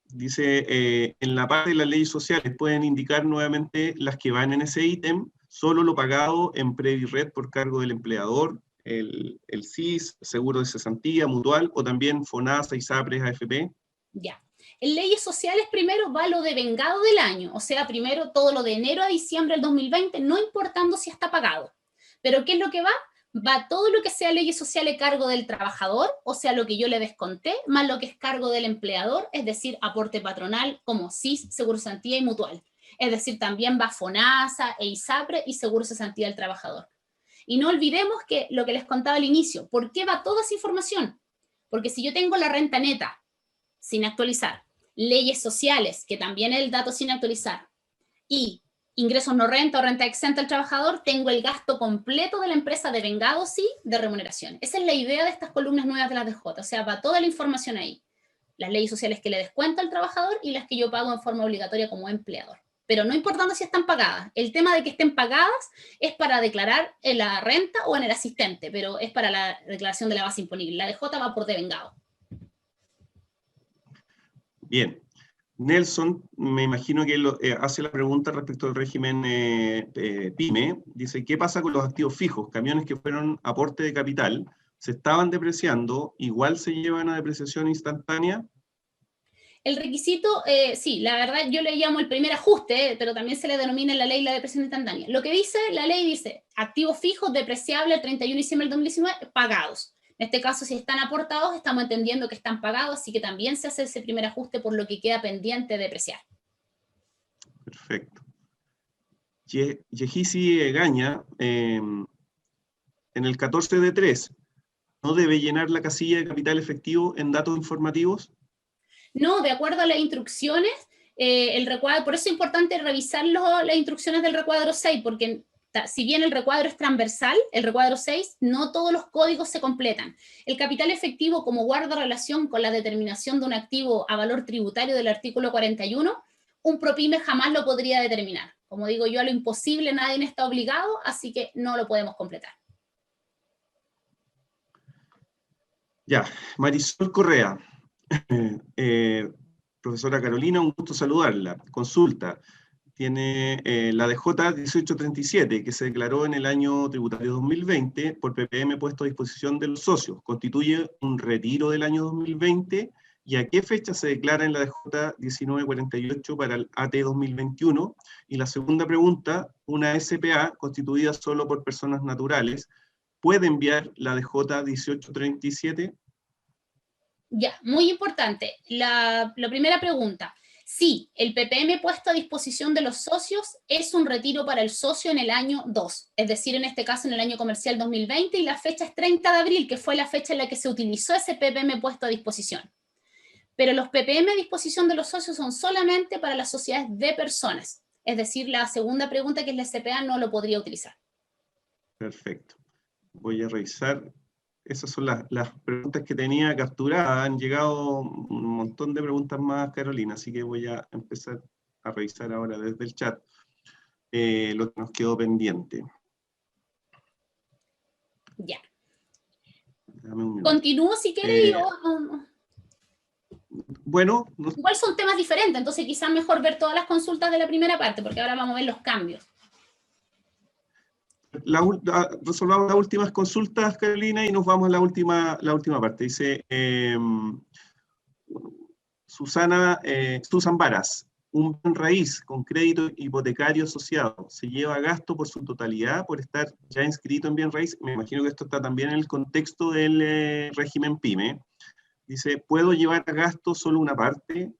[SPEAKER 2] dice, en la parte de las leyes sociales pueden indicar nuevamente las que van en ese ítem, solo lo pagado en Previred por cargo del empleador, el CIS, seguro de cesantía, mutual, o también FONASA, ISAPRES, AFP.
[SPEAKER 3] Ya. En leyes sociales primero va lo devengado del año, o sea, primero todo lo de enero a diciembre del 2020, no importando si está pagado. Pero ¿qué es lo que va? Va todo lo que sea leyes sociales cargo del trabajador, o sea, lo que yo le desconté, más lo que es cargo del empleador, es decir, aporte patronal como CIS, seguro cesantía y mutual. Es decir, también va FONASA e ISAPRE y seguro cesantía del trabajador. Y no olvidemos que lo que les contaba al inicio, ¿por qué va toda esa información? Porque si yo tengo la renta neta sin actualizar, leyes sociales, que también es el dato sin actualizar, y ingresos no renta o renta exenta al trabajador, tengo el gasto completo de la empresa devengado, sí, de remuneración. Esa es la idea de estas columnas nuevas de las DJ, o sea, va toda la información ahí. Las leyes sociales que le descuento al trabajador y las que yo pago en forma obligatoria como empleador. Pero no importando si están pagadas. El tema de que estén pagadas es para declarar en la renta o en el asistente, pero es para la declaración de la base imponible. La DJ va por devengado.
[SPEAKER 2] Bien. Nelson, me imagino que hace la pregunta respecto al régimen PYME. Dice, ¿qué pasa con los activos fijos? Camiones que fueron aporte de capital, ¿se estaban depreciando? ¿Igual se llevan a depreciación instantánea?
[SPEAKER 3] El requisito, sí, la verdad yo le llamo el primer ajuste, pero también se le denomina en la ley la depreciación instantánea. Lo que dice, la ley dice, activos fijos depreciables el 31 de diciembre del 2019, pagados. En este caso, si están aportados, estamos entendiendo que están pagados, así que también se hace ese primer ajuste por lo que queda pendiente de depreciar.
[SPEAKER 2] Perfecto. Yehisi Egaña, en el 14 de 3, ¿no debe llenar la casilla de capital efectivo en datos informativos?
[SPEAKER 3] No, de acuerdo a las instrucciones, el recuadro, por eso es importante revisar las instrucciones del recuadro 6, porque si bien el recuadro es transversal, el recuadro 6, no todos los códigos se completan. El capital efectivo, como guarda relación con la determinación de un activo a valor tributario del artículo 41, un PROPYME jamás lo podría determinar. Como digo yo, a lo imposible nadie está obligado, así que no lo podemos completar.
[SPEAKER 2] Ya, Marisol Correa. Profesora Carolina, un gusto saludarla. Consulta. Tiene la DJ 1837, que se declaró en el año tributario 2020 por PPM puesto a disposición de los socios. ¿Constituye un retiro del año 2020? ¿Y a qué fecha se declara en la DJ 1948 para el AT 2021? Y la segunda pregunta, una SPA constituida solo por personas naturales, ¿puede enviar la DJ 1837?
[SPEAKER 3] Ya, muy importante. La primera pregunta. Sí, el PPM puesto a disposición de los socios es un retiro para el socio en el año 2, es decir, en este caso en el año comercial 2020, y la fecha es 30 de abril, que fue la fecha en la que se utilizó ese PPM puesto a disposición. Pero los PPM a disposición de los socios son solamente para las sociedades de personas, es decir, la segunda pregunta, que es la SPA, no lo podría utilizar.
[SPEAKER 2] Perfecto. Voy a revisar. Esas son las preguntas que tenía capturadas. Han llegado un montón de preguntas más, Carolina, así que voy a empezar a revisar ahora desde el chat lo que nos quedó pendiente.
[SPEAKER 3] Ya.
[SPEAKER 2] Dame un minuto.
[SPEAKER 3] Continúo si quieres.
[SPEAKER 2] Bueno.
[SPEAKER 3] Igual son temas diferentes, entonces quizás mejor ver todas las consultas de la primera parte, porque ahora vamos a ver los cambios.
[SPEAKER 2] Resolvamos las últimas consultas, Carolina, y nos vamos a la última parte. Dice Susan Varas, un bien raíz con crédito hipotecario asociado, ¿se lleva a gasto por su totalidad por estar ya inscrito en bien raíz? Me imagino que esto está también en el contexto del régimen PYME. Dice, ¿puedo llevar a gasto solo una parte?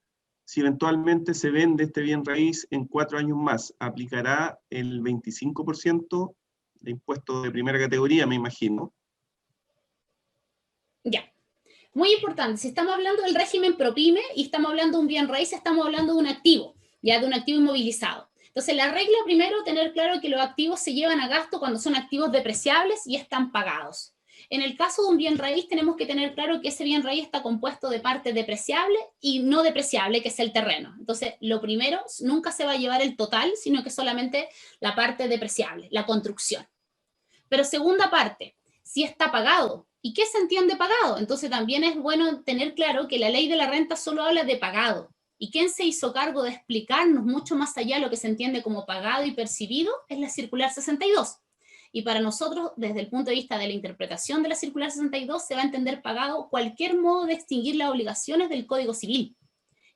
[SPEAKER 2] Si eventualmente se vende este bien raíz en 4 años más, ¿aplicará el 25% de impuestos de primera categoría, me imagino?
[SPEAKER 3] Ya. Muy importante, si estamos hablando del régimen PROPYME y estamos hablando de un bien raíz, estamos hablando de un activo, ya de un activo inmovilizado. Entonces, la regla primero, tener claro que los activos se llevan a gasto cuando son activos depreciables y están pagados. En el caso de un bien raíz, tenemos que tener claro que ese bien raíz está compuesto de parte depreciable y no depreciable, que es el terreno. Entonces, lo primero, nunca se va a llevar el total, sino que solamente la parte depreciable, la construcción. Pero segunda parte, si está pagado. ¿Y qué se entiende pagado? Entonces también es bueno tener claro que la ley de la renta solo habla de pagado. ¿Y quién se hizo cargo de explicarnos mucho más allá lo que se entiende como pagado y percibido? Es la circular 62. Y para nosotros, desde el punto de vista de la interpretación de la circular 62, se va a entender pagado cualquier modo de extinguir las obligaciones del Código Civil.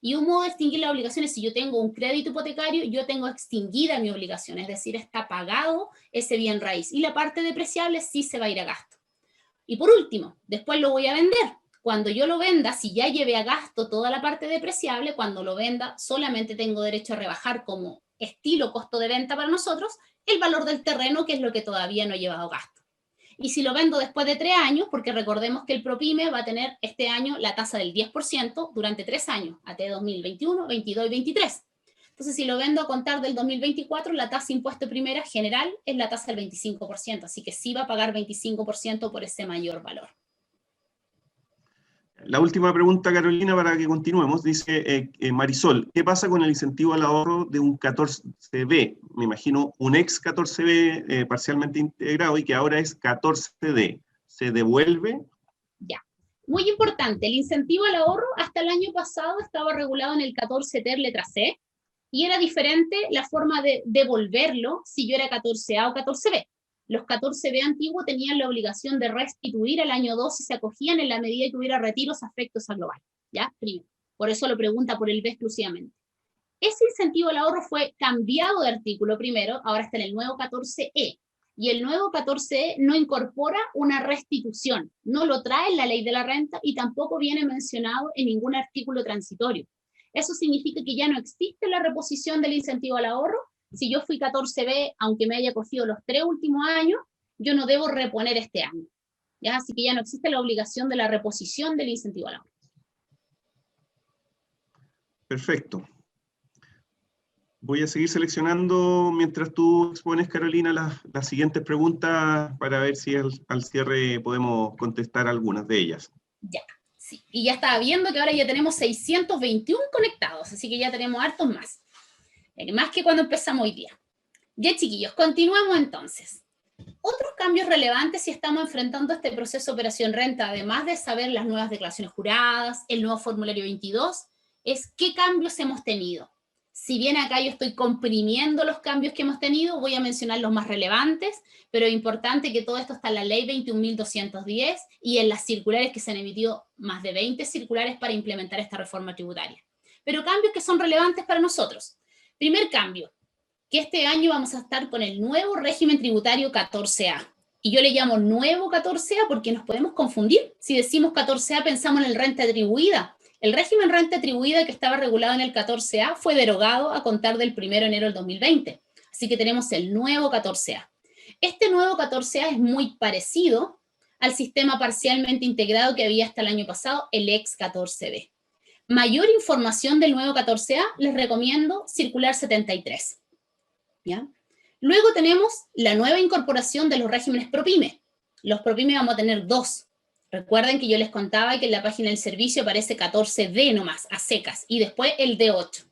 [SPEAKER 3] Y un modo de extinguir las obligaciones, si yo tengo un crédito hipotecario, yo tengo extinguida mi obligación, es decir, está pagado ese bien raíz. Y la parte depreciable sí se va a ir a gasto. Y por último, después lo voy a vender. Cuando yo lo venda, si ya llevé a gasto toda la parte depreciable, cuando lo venda solamente tengo derecho a rebajar como estilo costo de venta para nosotros el valor del terreno, que es lo que todavía no he llevado a gasto. Y si lo vendo después de 3 años, porque recordemos que el PROPYME va a tener este año la tasa del 10% durante 3 años, AT 2021, 22 y 23. Entonces, si lo vendo a contar del 2024, la tasa de impuesto primera general es la tasa del 25%, así que sí va a pagar 25% por ese mayor valor.
[SPEAKER 2] La última pregunta, Carolina, para que continuemos, dice Marisol, ¿qué pasa con el incentivo al ahorro de un 14B? Me imagino un ex 14B parcialmente integrado y que ahora es 14D. ¿Se devuelve?
[SPEAKER 3] Ya. Muy importante, el incentivo al ahorro hasta el año pasado estaba regulado en el 14 ter letra C, y era diferente la forma de devolverlo si yo era 14A o 14B. Los 14B antiguos tenían la obligación de restituir al año 2 si se acogían en la medida que hubiera retiros afectos a global. ¿Ya? Primero. Por eso lo pregunta por el B exclusivamente. Ese incentivo al ahorro fue cambiado de artículo primero, ahora está en el nuevo 14E. Y el nuevo 14E no incorpora una restitución, no lo trae en la ley de la renta y tampoco viene mencionado en ningún artículo transitorio. Eso significa que ya no existe la reposición del incentivo al ahorro. Si yo fui 14B, aunque me haya cogido los 3 últimos años, yo no debo reponer este año. ¿Ya? Así que ya no existe la obligación de la reposición del incentivo al ahorro.
[SPEAKER 2] Perfecto. Voy a seguir seleccionando mientras tú expones, Carolina, las siguientes preguntas para ver si al cierre podemos contestar algunas de ellas.
[SPEAKER 3] Ya, sí. Y ya estaba viendo que ahora ya tenemos 621 conectados, así que ya tenemos hartos más. Más que cuando empezamos hoy día. Ya, chiquillos, continuamos entonces. Otros cambios relevantes si estamos enfrentando este proceso de operación renta, además de saber las nuevas declaraciones juradas, el nuevo formulario 22, es qué cambios hemos tenido. Si bien acá yo estoy comprimiendo los cambios que hemos tenido, voy a mencionar los más relevantes, pero es importante que todo esto está en la ley 21.210 y en las circulares que se han emitido más de 20 circulares para implementar esta reforma tributaria. Pero cambios que son relevantes para nosotros. Primer cambio, que este año vamos a estar con el nuevo régimen tributario 14A. Y yo le llamo nuevo 14A porque nos podemos confundir. Si decimos 14A pensamos en el renta atribuida. El régimen renta atribuida que estaba regulado en el 14A fue derogado a contar del 1 de enero del 2020. Así que tenemos el nuevo 14A. Este nuevo 14A es muy parecido al sistema parcialmente integrado que había hasta el año pasado, el ex 14B. Mayor información del nuevo 14A, les recomiendo circular 73. ¿Ya? Luego tenemos la nueva incorporación de los regímenes ProPyme. Los ProPyme vamos a tener 2. Recuerden que yo les contaba que en la página del servicio aparece 14D nomás, a secas, y después el D8.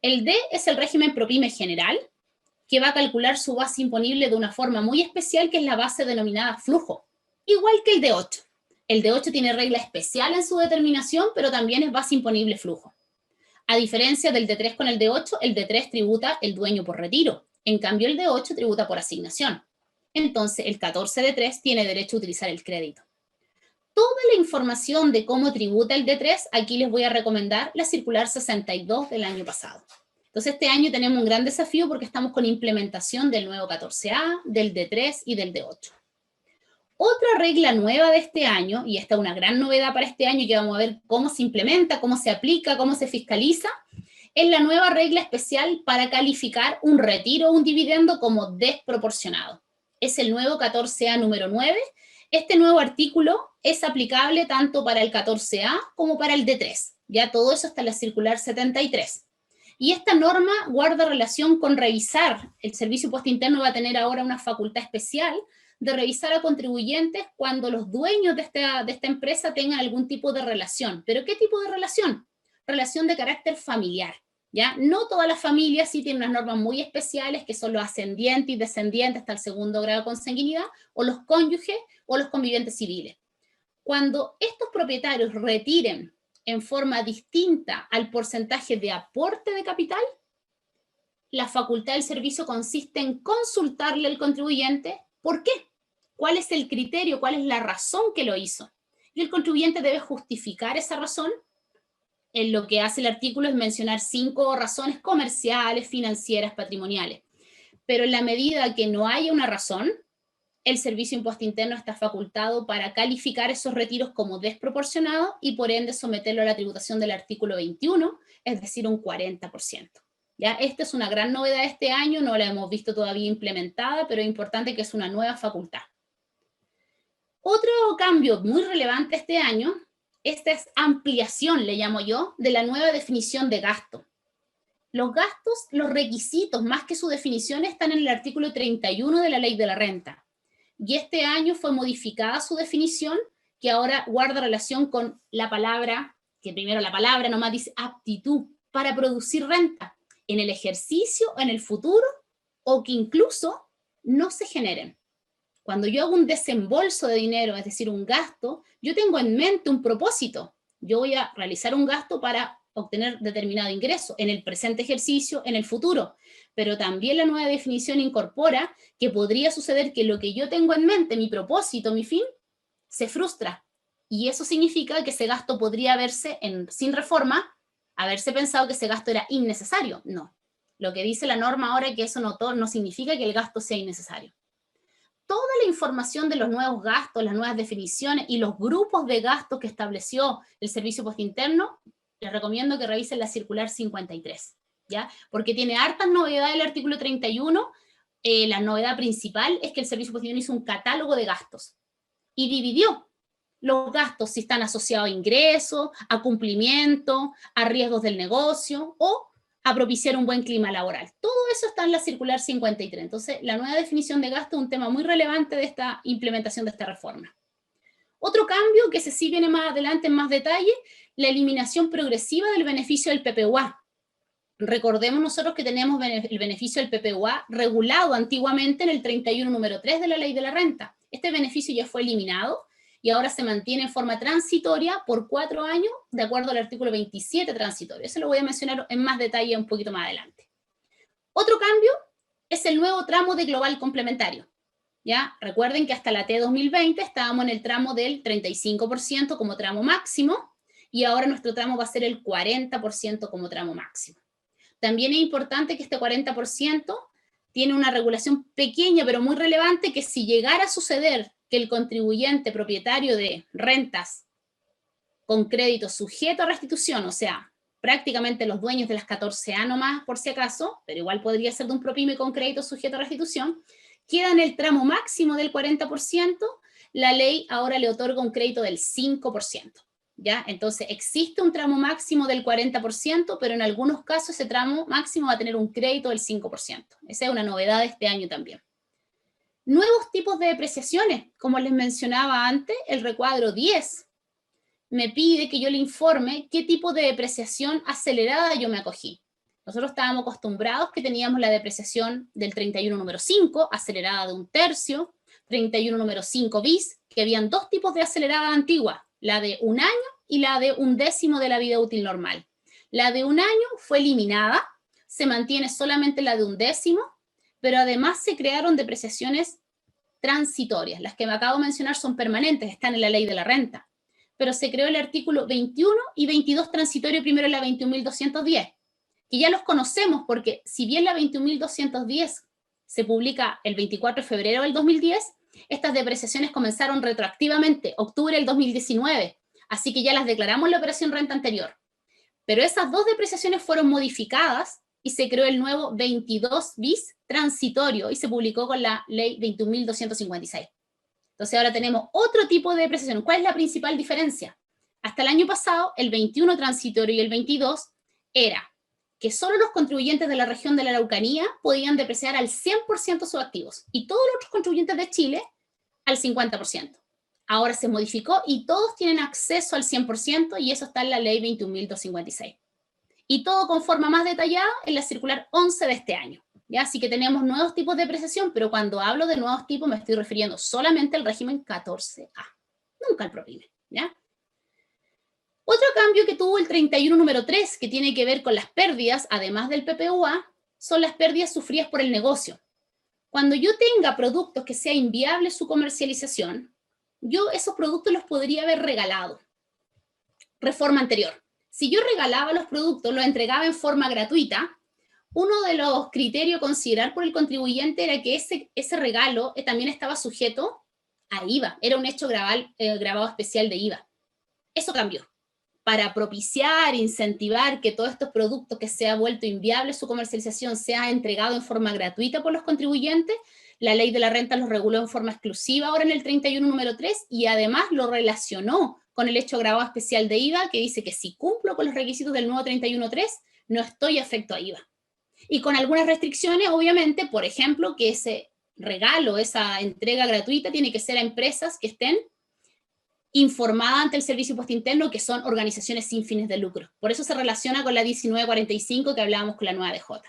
[SPEAKER 3] El D es el régimen ProPyme general, que va a calcular su base imponible de una forma muy especial, que es la base denominada flujo, igual que el D8. El D8 tiene regla especial en su determinación, pero también es base imponible flujo. A diferencia del D3 con el D3 tributa el dueño por retiro. En cambio, el D8 tributa por asignación. Entonces, el 14D3 tiene derecho a utilizar el crédito. Toda la información de cómo tributa el D3, aquí les voy a recomendar la circular 62 del año pasado. Entonces, este año tenemos un gran desafío porque estamos con implementación del nuevo 14A, del D3 y del D8. Otra regla nueva de este año, y esta es una gran novedad para este año que vamos a ver cómo se implementa, cómo se aplica, cómo se fiscaliza, es la nueva regla especial para calificar un retiro o un dividendo como desproporcionado. Es el nuevo 14A número 9. Este nuevo artículo es aplicable tanto para el 14A como para el D3. Ya todo eso está en la circular 73. Y esta norma guarda relación con revisar. El Servicio de Impuesto Interno va a tener ahora una facultad especial de revisar a contribuyentes cuando los dueños de esta empresa tengan algún tipo de relación. ¿Pero qué tipo de relación? Relación de carácter familiar. ¿Ya? No todas las familias sí tienen unas normas muy especiales que son los ascendientes y descendientes hasta el 2.º grado de consanguinidad, o los cónyuges o los convivientes civiles. Cuando estos propietarios retiren en forma distinta al porcentaje de aporte de capital, la facultad del servicio consiste en consultarle al contribuyente ¿por qué? ¿Cuál es el criterio? ¿Cuál es la razón que lo hizo? Y el contribuyente debe justificar esa razón. En lo que hace el artículo es mencionar 5 razones comerciales, financieras, patrimoniales. Pero en la medida que no haya una razón, el Servicio de Impuesto Interno está facultado para calificar esos retiros como desproporcionados y por ende someterlo a la tributación del artículo 21, es decir, un 40%. ¿Ya? Esta es una gran novedad de este año, no la hemos visto todavía implementada, pero es importante que es una nueva facultad. Otro cambio muy relevante este año, esta es ampliación, le llamo yo, de la nueva definición de gasto. Los gastos, los requisitos, más que su definición, están en el artículo 31 de la Ley de la Renta. Y este año fue modificada su definición, que ahora guarda relación con la palabra, que primero la palabra nomás dice aptitud para producir renta en el ejercicio, en el futuro, o que incluso no se generen. Cuando yo hago un desembolso de dinero, es decir, un gasto, yo tengo en mente un propósito. Yo voy a realizar un gasto para obtener determinado ingreso en el presente ejercicio, en el futuro. Pero también la nueva definición incorpora que podría suceder que lo que yo tengo en mente, mi propósito, mi fin, se frustra. Y eso significa que ese gasto podría verse sin reforma haberse pensado que ese gasto era innecesario. No. Lo que dice la norma ahora es que eso no significa que el gasto sea innecesario. Toda la información de los nuevos gastos, las nuevas definiciones y los grupos de gastos que estableció el Servicio Postinterno, les recomiendo que revisen la circular 53, ¿ya? Porque tiene hartas novedades el artículo 31. La novedad principal es que el Servicio Postinterno hizo un catálogo de gastos y dividió los gastos si están asociados a ingresos, a cumplimiento, a riesgos del negocio o a propiciar un buen clima laboral. Todo eso está en la circular 53. Entonces, la nueva definición de gasto es un tema muy relevante de esta implementación de esta reforma. Otro cambio que sí viene más adelante en más detalle, la eliminación progresiva del beneficio del PPUA. Recordemos nosotros que tenemos el beneficio del PPUA regulado antiguamente en el 31 número 3 de la Ley de la Renta. Este beneficio ya fue eliminado y ahora se mantiene en forma transitoria por 4 años, de acuerdo al artículo 27 transitorio. Eso lo voy a mencionar en más detalle un poquito más adelante. Otro cambio es el nuevo tramo de global complementario. ¿Ya? Recuerden que hasta la T 2020 estábamos en el tramo del 35% como tramo máximo, y ahora nuestro tramo va a ser el 40% como tramo máximo. También es importante que este 40% tiene una regulación pequeña pero muy relevante, que si llegara a suceder que el contribuyente propietario de rentas con crédito sujeto a restitución, o sea, prácticamente los dueños de las 14A nomás, por si acaso, pero igual podría ser de un ProPyme con crédito sujeto a restitución, queda en el tramo máximo del 40%, la ley ahora le otorga un crédito del 5%. ¿Ya? Entonces existe un tramo máximo del 40%, pero en algunos casos ese tramo máximo va a tener un crédito del 5%. Esa es una novedad de este año también. Nuevos tipos de depreciaciones, como les mencionaba antes, el recuadro 10 me pide que yo le informe qué tipo de depreciación acelerada yo me acogí. Nosotros estábamos acostumbrados que teníamos la depreciación del 31 número 5, acelerada de 1/3, 31 número 5 bis, que habían dos tipos de acelerada antigua, la de 1 año y la de 1/10 de la vida útil normal. La de 1 año fue eliminada, se mantiene solamente la de 1/10, pero además se crearon depreciaciones transitorias. Las que me acabo de mencionar son permanentes, están en la ley de la renta, pero se creó el artículo 21 y 22 transitorio primero en la 21.210, que ya los conocemos porque si bien la 21.210 se publica el 24 de febrero del 2010, estas depreciaciones comenzaron retroactivamente, octubre del 2019, así que ya las declaramos en la operación renta anterior. Pero esas dos depreciaciones fueron modificadas y se creó el nuevo 22 bis transitorio y se publicó con la ley 21.256. Entonces ahora tenemos otro tipo de depreciación. ¿Cuál es la principal diferencia? Hasta el año pasado, el 21 transitorio y el 22 era que solo los contribuyentes de la región de la Araucanía podían depreciar al 100% sus activos y todos los otros contribuyentes de Chile al 50%. Ahora se modificó y todos tienen acceso al 100% y eso está en la ley 21.256. Y todo con forma más detallada en la circular 11 de este año. ¿Ya? Así que tenemos nuevos tipos de depreciación, pero cuando hablo de nuevos tipos me estoy refiriendo solamente al régimen 14A, nunca al ProPyme. ¿Ya? Otro cambio que tuvo el 31 número 3, que tiene que ver con las pérdidas, además del PPUA, son las pérdidas sufridas por el negocio. Cuando yo tenga productos que sea inviable su comercialización, yo esos productos los podría haber regalado. Reforma anterior. Si yo regalaba los productos, los entregaba en forma gratuita, uno de los criterios a considerar por el contribuyente era que ese regalo también estaba sujeto a IVA. Era un hecho grabado especial de IVA. Eso cambió. Para propiciar, incentivar que todos estos productos que se ha vuelto inviable su comercialización sea entregado en forma gratuita por los contribuyentes, la ley de la renta los reguló en forma exclusiva ahora en el 31 número 3 y además lo relacionó con el hecho grabado especial de IVA que dice que si cumplo con los requisitos del nuevo 31.3 no estoy afecto a IVA. Y con algunas restricciones, obviamente, por ejemplo, que ese regalo, esa entrega gratuita tiene que ser a empresas que estén informada ante el Servicio Postinterno, que son organizaciones sin fines de lucro. Por eso se relaciona con la 1945 que hablábamos con la nueva DJ.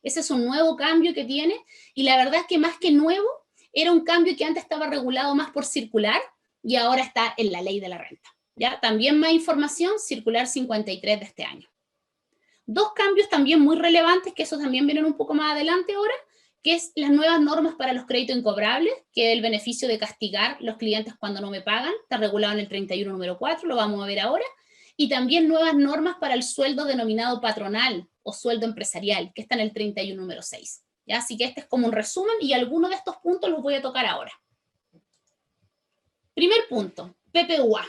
[SPEAKER 3] Ese es un nuevo cambio que tiene, y la verdad es que más que nuevo, era un cambio que antes estaba regulado más por circular, y ahora está en la ley de la renta. ¿Ya? También más información, circular 53 de este año. Dos cambios también muy relevantes, que esos también vienen un poco más adelante ahora, que es las nuevas normas para los créditos incobrables, que es el beneficio de castigar los clientes cuando no me pagan, está regulado en el 31 número 4, lo vamos a ver ahora, Y también nuevas normas para el sueldo denominado patronal o sueldo empresarial, que está en el 31 número 6. ¿Ya? Así que este es como un resumen y algunos de estos puntos los voy a tocar ahora. Primer punto, PPUA.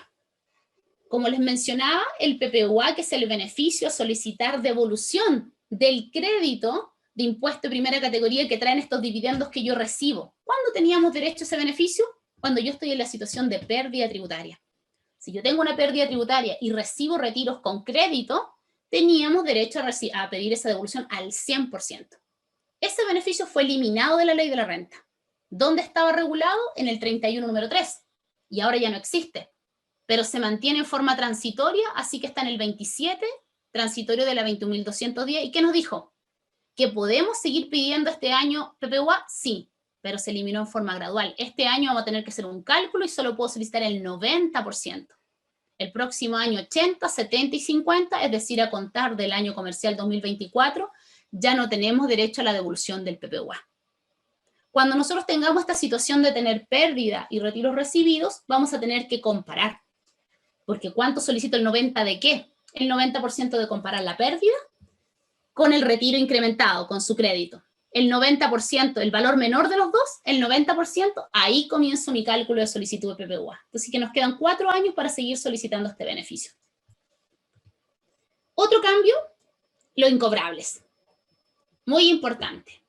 [SPEAKER 3] Como les mencionaba, el PPUA, que es el beneficio a solicitar devolución del crédito de impuesto de primera categoría que traen estos dividendos que yo recibo. ¿Cuándo teníamos derecho a ese beneficio? Cuando yo estoy en la situación de pérdida tributaria. Si yo tengo una pérdida tributaria y recibo retiros con crédito, teníamos derecho a pedir esa devolución al 100%. Ese beneficio fue eliminado de la ley de la renta. ¿Dónde estaba regulado? En el 31 número 3. Y ahora ya no existe. Pero se mantiene en forma transitoria, así que está en el 27, transitorio de la 21.210. ¿Y qué nos dijo? ¿Que podemos seguir pidiendo este año PPUA? Sí, pero se eliminó en forma gradual. Este año vamos a tener que hacer un cálculo y solo puedo solicitar el 90%. El próximo año 80, 70 y 50, es decir, a contar del año comercial 2024, ya no tenemos derecho a la devolución del PPUA. Cuando nosotros tengamos esta situación de tener pérdida y retiros recibidos, vamos a tener que comparar. Porque ¿cuánto solicito el 90 de qué? El 90% de comparar la pérdida con el retiro incrementado, con su crédito. El 90%, el valor menor de los dos, el 90%, ahí comienzo mi cálculo de solicitud de PPUA. Así que nos quedan 4 años para seguir solicitando este beneficio. Otro cambio, los incobrables. Muy importante.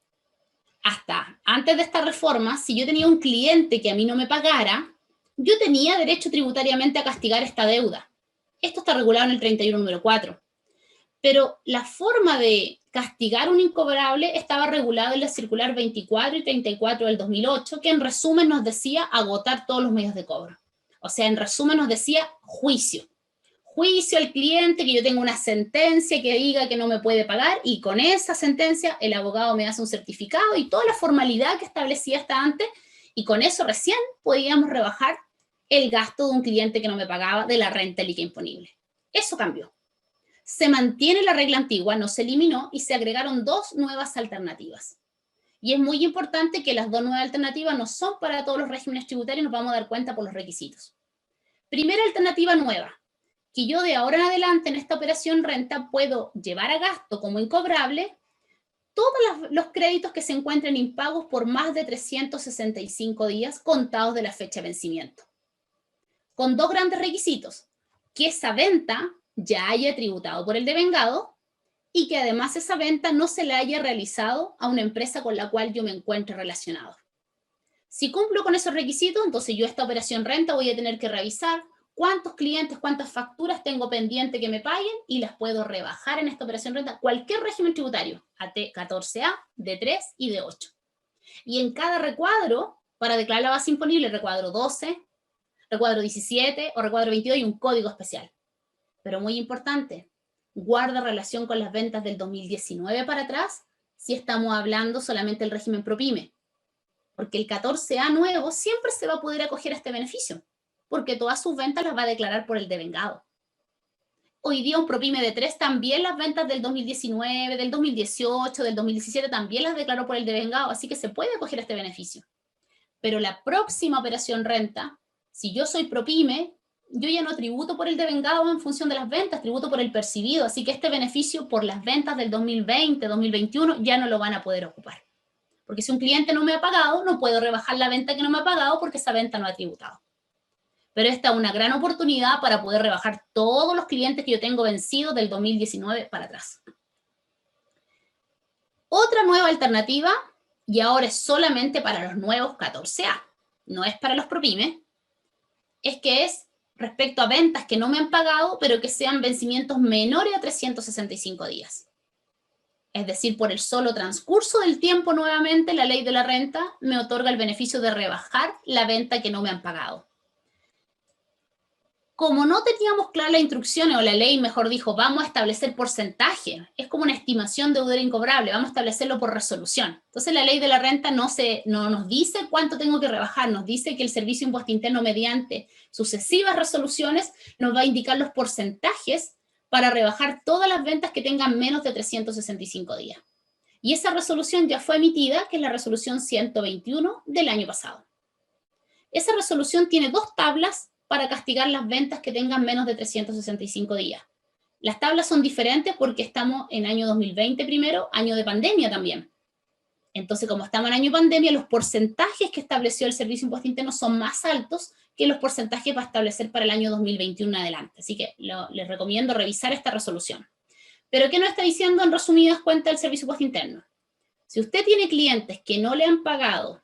[SPEAKER 3] Hasta antes de esta reforma, si yo tenía un cliente que a mí no me pagara, yo tenía derecho tributariamente a castigar esta deuda. Esto está regulado en el 31 número 4. Pero la forma de castigar un incobrable estaba regulado en la circular 24 y 34 del 2008, que en resumen nos decía agotar todos los medios de cobro. O sea, en resumen nos decía juicio. Juicio al cliente, que yo tengo una sentencia que diga que no me puede pagar, y con esa sentencia el abogado me hace un certificado y toda la formalidad que establecía hasta antes, y con eso recién podíamos rebajar el gasto de un cliente que no me pagaba de la renta líquida imponible. Eso cambió. Se mantiene la regla antigua, no se eliminó, y se agregaron 2 nuevas alternativas. Y es muy importante que las 2 nuevas alternativas no son para todos los regímenes tributarios, nos vamos a dar cuenta por los requisitos. Primera alternativa nueva, que yo de ahora en adelante en esta operación renta puedo llevar a gasto como incobrable todos los créditos que se encuentren impagos por más de 365 días contados de la fecha de vencimiento. Con 2 grandes requisitos: que esa venta ya haya tributado por el devengado y que además esa venta no se la haya realizado a una empresa con la cual yo me encuentre relacionado. Si cumplo con esos requisitos, entonces yo esta operación renta voy a tener que revisar cuántos clientes, cuántas facturas tengo pendiente que me paguen y las puedo rebajar en esta operación renta, cualquier régimen tributario, AT14A, D3 y D8. Y en cada recuadro, para declarar la base imponible, recuadro 12, recuadro 17 o recuadro 22 y un código especial. Pero muy importante, guarda relación con las ventas del 2019 para atrás si estamos hablando solamente del régimen ProPyme. Porque el 14A nuevo siempre se va a poder acoger a este beneficio, porque todas sus ventas las va a declarar por el devengado. Hoy día un ProPyme de 3 también las ventas del 2019, del 2018, del 2017 también las declaró por el devengado, así que se puede acoger a este beneficio. Pero la próxima operación renta, si yo soy ProPyme, yo ya no tributo por el devengado en función de las ventas, tributo por el percibido, así que este beneficio por las ventas del 2020, 2021 ya no lo van a poder ocupar. Porque si un cliente no me ha pagado, no puedo rebajar la venta que no me ha pagado porque esa venta no ha tributado. Pero esta es una gran oportunidad para poder rebajar todos los clientes que yo tengo vencidos del 2019 para atrás. Otra nueva alternativa, y ahora es solamente para los nuevos 14A, no es para los ProPyme, es que es respecto a ventas que no me han pagado, pero que sean vencimientos menores a 365 días. Es decir, por el solo transcurso del tiempo, nuevamente, la ley de la renta me otorga el beneficio de rebajar la venta que no me han pagado. Como no teníamos claras las instrucciones, o la ley mejor dijo, vamos a establecer porcentaje, es como una estimación de deuda incobrable, vamos a establecerlo por resolución. Entonces la ley de la renta no nos dice cuánto tengo que rebajar, nos dice que el Servicio de Impuesto Interno mediante sucesivas resoluciones nos va a indicar los porcentajes para rebajar todas las ventas que tengan menos de 365 días. Y esa resolución ya fue emitida, que es la resolución 121 del año pasado. Esa resolución tiene 2 tablas para castigar las ventas que tengan menos de 365 días. Las tablas son diferentes porque estamos en año 2020 primero, año de pandemia también. Entonces, como estamos en año de pandemia, los porcentajes que estableció el Servicio de Impuesto Interno son más altos que los porcentajes para establecer para el año 2021 en adelante. Así que les recomiendo revisar esta resolución. Pero, ¿qué nos está diciendo en resumidas cuentas el Servicio de Impuesto Interno? Si usted tiene clientes que no le han pagado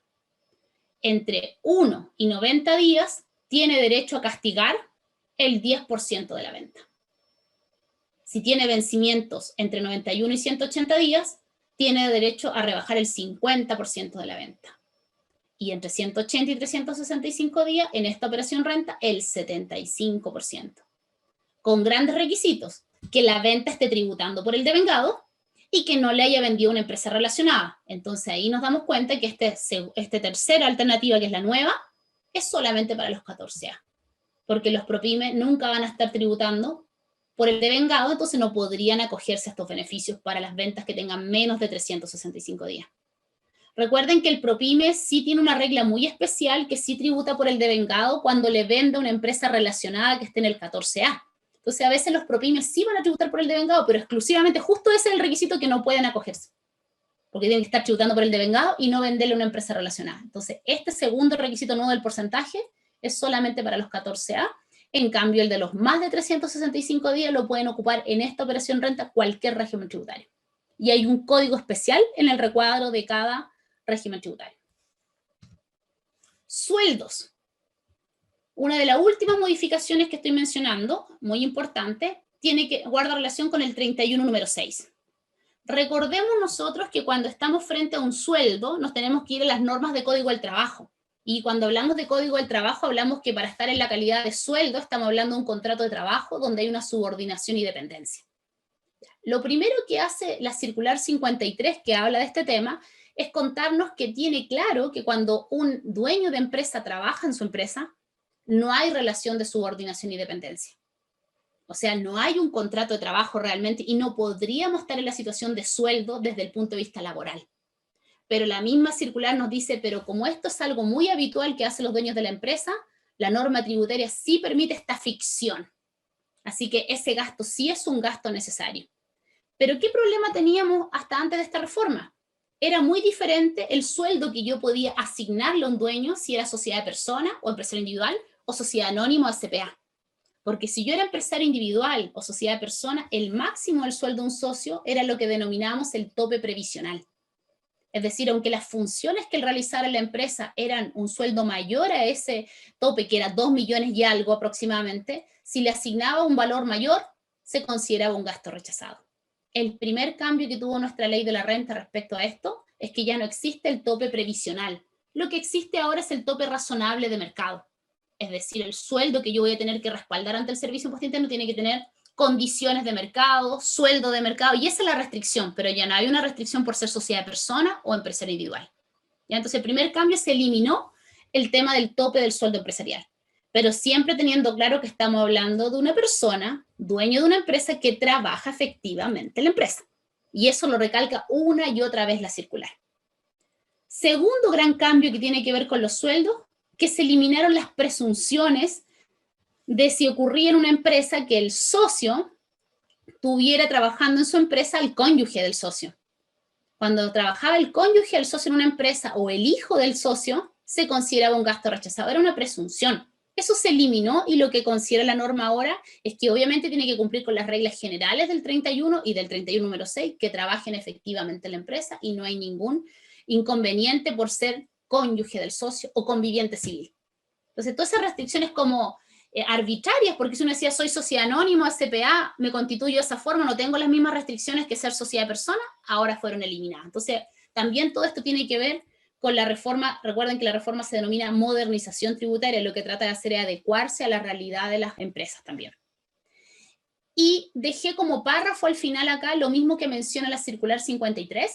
[SPEAKER 3] entre 1 y 90 días, tiene derecho a castigar el 10% de la venta. Si tiene vencimientos entre 91 y 180 días, tiene derecho a rebajar el 50% de la venta. Y entre 180 y 365 días, en esta operación renta, el 75%. Con grandes requisitos: que la venta esté tributando por el devengado y que no le haya vendido una empresa relacionada. Entonces ahí nos damos cuenta que esta tercera alternativa, que es la nueva, es solamente para los 14A. Porque los ProPyme nunca van a estar tributando por el devengado, entonces no podrían acogerse a estos beneficios para las ventas que tengan menos de 365 días. Recuerden que el ProPyme sí tiene una regla muy especial, que sí tributa por el devengado cuando le vende a una empresa relacionada que esté en el 14A. Entonces a veces los ProPymes sí van a tributar por el devengado, pero exclusivamente justo ese es el requisito que no pueden acogerse. Porque tienen que estar tributando por el devengado y no venderle a una empresa relacionada. Entonces este segundo requisito nuevo del porcentaje es solamente para los 14A. En cambio, el de los más de 365 días lo pueden ocupar en esta operación renta cualquier régimen tributario. Y hay un código especial en el recuadro de cada régimen tributario. Sueldos. Una de las últimas modificaciones que estoy mencionando, muy importante, guarda relación con el 31 número 6. Recordemos nosotros que cuando estamos frente a un sueldo, nos tenemos que ir a las normas de Código del Trabajo. Y cuando hablamos de Código del Trabajo, hablamos que para estar en la calidad de sueldo, estamos hablando de un contrato de trabajo donde hay una subordinación y dependencia. Lo primero que hace la circular 53, que habla de este tema, es contarnos que tiene claro que cuando un dueño de empresa trabaja en su empresa, no hay relación de subordinación y dependencia. O sea, no hay un contrato de trabajo realmente y no podríamos estar en la situación de sueldo desde el punto de vista laboral. Pero la misma circular nos dice, pero como esto es algo muy habitual que hacen los dueños de la empresa, la norma tributaria sí permite esta ficción. Así que ese gasto sí es un gasto necesario. Pero ¿qué problema teníamos hasta antes de esta reforma? Era muy diferente el sueldo que yo podía asignarle a un dueño si era sociedad de persona o empresario individual o sociedad anónima o SPA. Porque si yo era empresario individual o sociedad de persona, el máximo del sueldo de un socio era lo que denominamos el tope previsional. Es decir, aunque las funciones que él realizara en la empresa eran un sueldo mayor a ese tope, que era 2 millones y algo aproximadamente, si le asignaba un valor mayor, se consideraba un gasto rechazado. El primer cambio que tuvo nuestra ley de la renta respecto a esto es que ya no existe el tope previsional. Lo que existe ahora es el tope razonable de mercado. Es decir, el sueldo que yo voy a tener que respaldar ante el Servicio de Impuesto Interno tiene que tener condiciones de mercado, sueldo de mercado, y esa es la restricción, pero ya no hay una restricción por ser sociedad de persona o empresario individual. ¿Ya? Entonces, el primer cambio, se eliminó el tema del tope del sueldo empresarial, pero siempre teniendo claro que estamos hablando de una persona, dueño de una empresa que trabaja efectivamente en la empresa. Y eso lo recalca una y otra vez la circular. Segundo gran cambio que tiene que ver con los sueldos, que se eliminaron las presunciones de si ocurría en una empresa que el socio tuviera trabajando en su empresa al cónyuge del socio. Cuando trabajaba el cónyuge del socio en una empresa o el hijo del socio, se consideraba un gasto rechazado, era una presunción. Eso se eliminó y lo que considera la norma ahora es que obviamente tiene que cumplir con las reglas generales del 31 y del 31 número 6, que trabajen efectivamente en la empresa y no hay ningún inconveniente por ser cónyuge del socio o conviviente civil. Entonces, todas esas restricciones como arbitrarias, porque si uno decía soy sociedad anónima, SPA, me constituyo de esa forma, no tengo las mismas restricciones que ser sociedad de persona, ahora fueron eliminadas. Entonces, también todo esto tiene que ver con la reforma. Recuerden que la reforma se denomina modernización tributaria, lo que trata de hacer es adecuarse a la realidad de las empresas también. Y dejé como párrafo al final acá lo mismo que menciona la circular 53,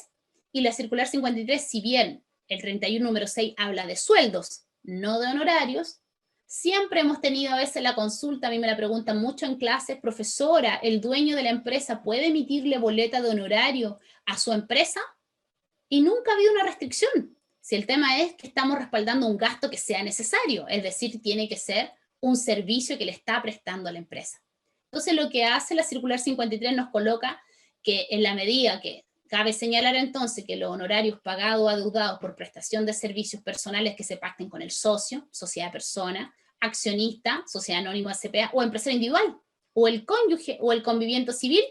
[SPEAKER 3] y la circular 53, si bien el 31 número 6 habla de sueldos, no de honorarios, siempre hemos tenido a veces la consulta, a mí me la preguntan mucho en clases, profesora, ¿el dueño de la empresa puede emitirle boleta de honorario a su empresa? Y nunca ha habido una restricción. Si el tema es que estamos respaldando un gasto que sea necesario, es decir, tiene que ser un servicio que le está prestando a la empresa. Entonces lo que hace la circular 53 nos coloca que en la medida que cabe señalar entonces que los honorarios pagados o adeudados por prestación de servicios personales que se pacten con el socio, sociedad persona, accionista, sociedad anónima, CPA o empresario individual, o el cónyuge o el conviviente civil,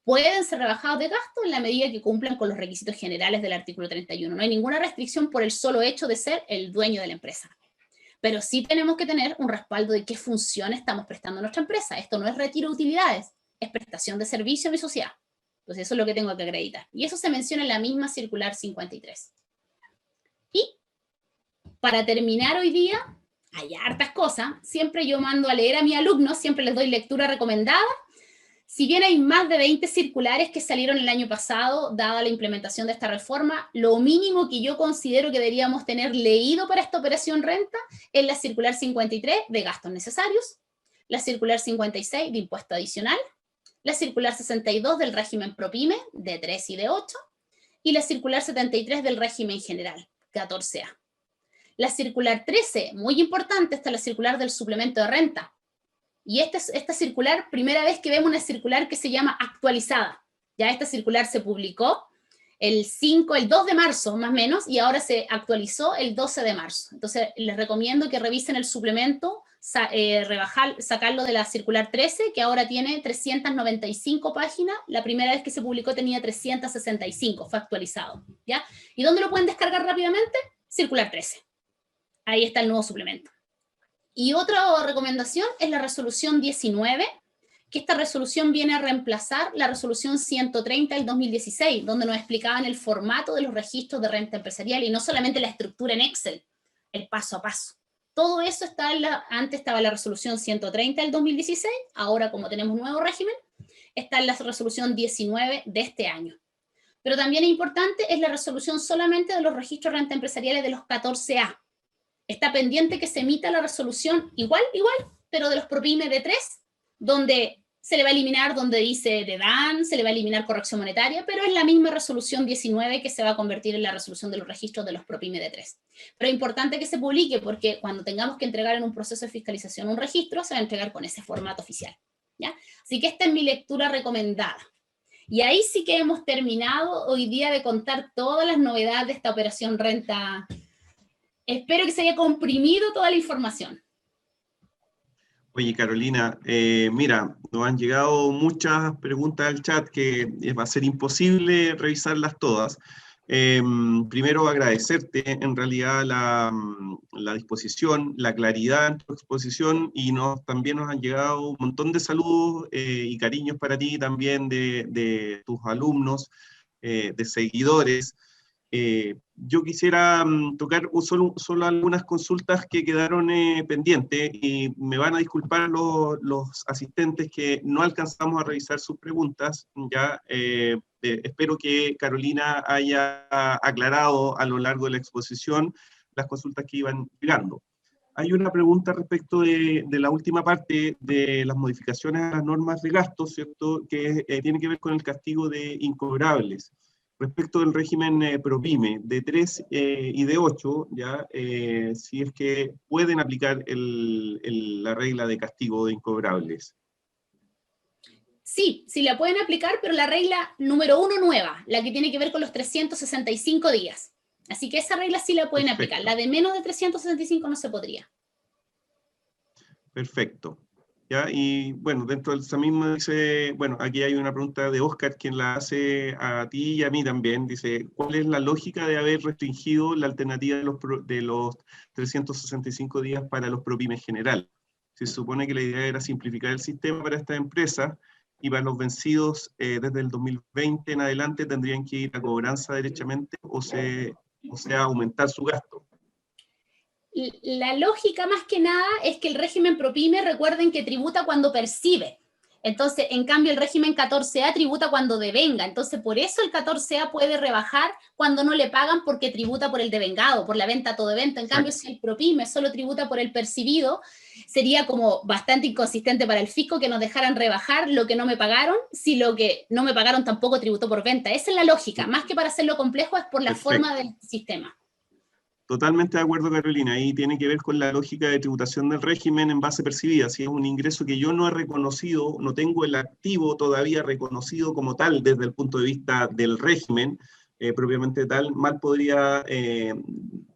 [SPEAKER 3] pueden ser rebajados de gasto en la medida que cumplan con los requisitos generales del artículo 31. No hay ninguna restricción por el solo hecho de ser el dueño de la empresa. Pero sí tenemos que tener un respaldo de qué función estamos prestando a nuestra empresa. Esto no es retiro de utilidades, es prestación de servicio a mi sociedad. Entonces eso es lo que tengo que acreditar. Y eso se menciona en la misma circular 53. Y para terminar hoy día, hay hartas cosas. Siempre yo mando a leer a mis alumnos, siempre les doy lectura recomendada. Si bien hay más de 20 circulares que salieron el año pasado, dada la implementación de esta reforma, lo mínimo que yo considero que deberíamos tener leído para esta operación renta es la circular 53 de gastos necesarios, la circular 56 de impuesto adicional, la circular 62 del régimen ProPyme, de 3 y de 8, y la circular 73 del régimen general, 14A. La circular 13, muy importante, está la circular del suplemento de renta. Y esta circular, primera vez que vemos una circular que se llama actualizada. Ya esta circular se publicó el 2 de marzo más o menos, y ahora se actualizó el 12 de marzo. Entonces les recomiendo que revisen el suplemento, sacarlo de la circular 13, que ahora tiene 395 páginas. La primera vez que se publicó tenía 365, fue actualizado. ¿Ya? ¿Y dónde lo pueden descargar rápidamente? Circular 13. Ahí está el nuevo suplemento. Y otra recomendación es la resolución 19, que esta resolución viene a reemplazar la resolución 130 del 2016, donde nos explicaban el formato de los registros de renta empresarial y no solamente la estructura en Excel, el paso a paso. Todo eso está antes estaba la resolución 130 del 2016, ahora como tenemos un nuevo régimen, está en la resolución 19 de este año. Pero también es importante, es la resolución solamente de los registros de renta empresariales de los 14A. Está pendiente que se emita la resolución igual, pero de los ProPyme de 3, donde se le va a eliminar donde dice de DAN, se le va a eliminar corrección monetaria, pero es la misma resolución 19 que se va a convertir en la resolución de los registros de los ProPyme de 3. Pero es importante que se publique porque cuando tengamos que entregar en un proceso de fiscalización un registro, se va a entregar con ese formato oficial. ¿Ya? Así que esta es mi lectura recomendada. Y ahí sí que hemos terminado hoy día de contar todas las novedades de esta operación renta. Espero que se haya comprimido toda la información.
[SPEAKER 2] Oye, Carolina, mira, nos han llegado muchas preguntas al chat que va a ser imposible revisarlas todas. Primero, agradecerte en realidad la disposición, la claridad en tu exposición, y también nos han llegado un montón de saludos y cariños para ti también de tus alumnos, de seguidores. Yo quisiera tocar solo algunas consultas que quedaron pendientes, y me van a disculpar los asistentes que no alcanzamos a revisar sus preguntas. Ya espero que Carolina haya aclarado a lo largo de la exposición las consultas que iban llegando. Hay una pregunta respecto de la última parte de las modificaciones a las normas de gasto, ¿cierto? Que tiene que ver con el castigo de incobrables. Respecto del régimen ProPyme de 3 y de 8, ¿ya? Si es que pueden aplicar la regla de castigo de incobrables.
[SPEAKER 3] Sí, sí la pueden aplicar, pero la regla número 1 nueva, la que tiene que ver con los 365 días. Así que esa regla sí la pueden aplicar. La de menos de 365 no se podría.
[SPEAKER 2] Perfecto. ¿Ya? Y bueno, dentro de esa misma dice, bueno, aquí hay una pregunta de Oscar, quien la hace a ti y a mí también. Dice, ¿cuál es la lógica de haber restringido la alternativa de los 365 días para los ProPyme general? Se supone que la idea era simplificar el sistema para estas empresas, y para los vencidos desde el 2020 en adelante tendrían que ir a cobranza derechamente, o sea, aumentar su gasto.
[SPEAKER 3] La lógica más que nada es que el régimen ProPyme, recuerden que tributa cuando percibe. Entonces, en cambio, el régimen 14A tributa cuando devenga. Entonces, por eso el 14A puede rebajar cuando no le pagan, porque tributa por el devengado, por la venta a todo evento. En cambio, si el ProPyme solo tributa por el percibido, sería como bastante inconsistente para el fisco que nos dejaran rebajar lo que no me pagaron, si lo que no me pagaron tampoco tributó por venta. Esa es la lógica. Más que para hacerlo complejo, es por la forma del sistema.
[SPEAKER 2] Totalmente de acuerdo, Carolina, y tiene que ver con la lógica de tributación del régimen en base percibida. Si es un ingreso que yo no he reconocido, no tengo el activo todavía reconocido como tal desde el punto de vista del régimen, propiamente tal, mal podría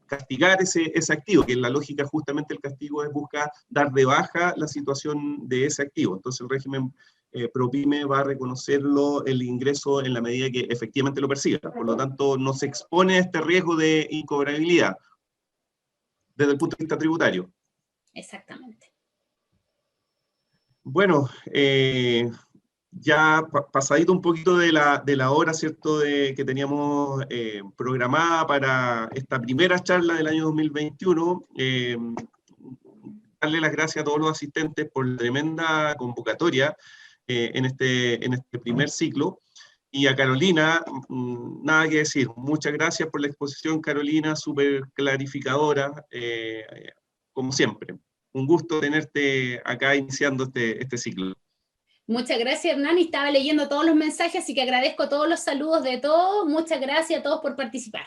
[SPEAKER 2] castigar ese activo, que en la lógica justamente el castigo es buscar dar de baja la situación de ese activo. Entonces el régimen ProPyme va a reconocerlo el ingreso en la medida que efectivamente lo perciba. Por lo tanto, no se expone a este riesgo de incobrabilidad desde el punto de vista tributario.
[SPEAKER 3] Exactamente.
[SPEAKER 2] Bueno, ya pasadito un poquito de la hora, ¿cierto?, que teníamos programada para esta primera charla del año 2021, darle las gracias a todos los asistentes por la tremenda convocatoria en este primer ciclo. Y a Carolina, nada que decir. Muchas gracias por la exposición, Carolina, súper clarificadora, como siempre. Un gusto tenerte acá iniciando este ciclo.
[SPEAKER 3] Muchas gracias, Hernán. Estaba leyendo todos los mensajes, así que agradezco todos los saludos de todos. Muchas gracias a todos por participar.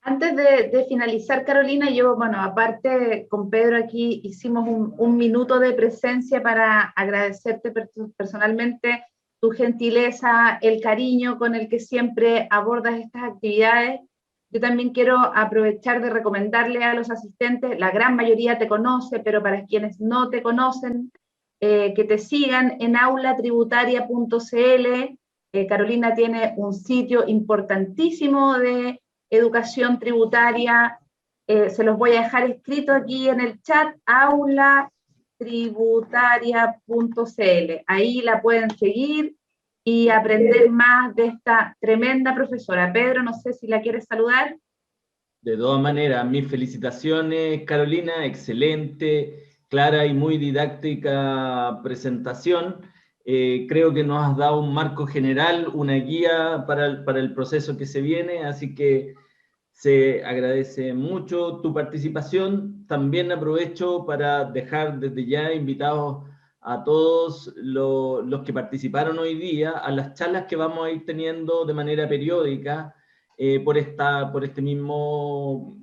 [SPEAKER 4] Antes de finalizar, Carolina, yo, bueno, aparte con Pedro aquí hicimos un minuto de presencia para agradecerte personalmente tu gentileza, el cariño con el que siempre abordas estas actividades. Yo también quiero aprovechar de recomendarle a los asistentes, la gran mayoría te conoce, pero para quienes no te conocen, que te sigan en aulatributaria.cl. Carolina tiene un sitio importantísimo de educación tributaria, se los voy a dejar escrito aquí en el chat, aulatributaria.cl. Ahí la pueden seguir y aprender más de esta tremenda profesora. Pedro, no sé si la quieres saludar.
[SPEAKER 5] De todas maneras, mis felicitaciones, Carolina, excelente, clara y muy didáctica presentación. Creo que nos has dado un marco general, una guía para el proceso que se viene, así que se agradece mucho tu participación. También aprovecho para dejar desde ya invitados a todos los que participaron hoy día a las charlas que vamos a ir teniendo de manera periódica por este mismo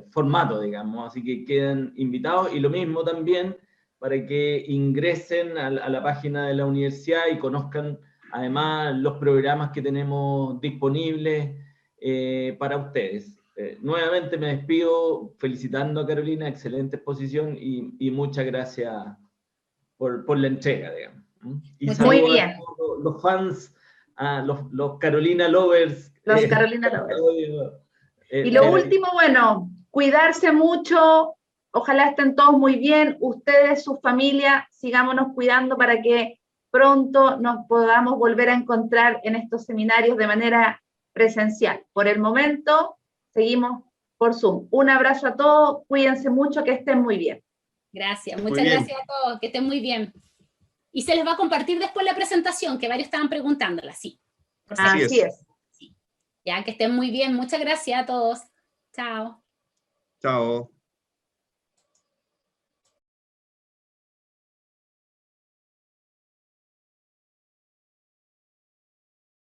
[SPEAKER 5] formato, digamos. Así que quedan invitados, y lo mismo también para que ingresen a la página de la universidad y conozcan además los programas que tenemos disponibles para ustedes. Nuevamente me despido felicitando a Carolina, excelente exposición, y muchas gracias por la entrega, digamos. Y
[SPEAKER 4] muy bien.
[SPEAKER 5] A todos los fans, a los Carolina Lovers.
[SPEAKER 4] Los Carolina Lovers. Y lo último, bueno, cuidarse mucho, ojalá estén todos muy bien, ustedes, su familia, sigámonos cuidando para que pronto nos podamos volver a encontrar en estos seminarios de manera presencial. Por el momento, seguimos por Zoom. Un abrazo a todos, cuídense mucho, que estén muy bien.
[SPEAKER 3] Gracias, muchas gracias a todos, que estén muy bien. Y se les va a compartir después la presentación, que varios estaban preguntándola, sí.
[SPEAKER 4] Así es.
[SPEAKER 3] Sí. Ya, que estén muy bien, muchas gracias a todos. Chao.
[SPEAKER 2] Chao.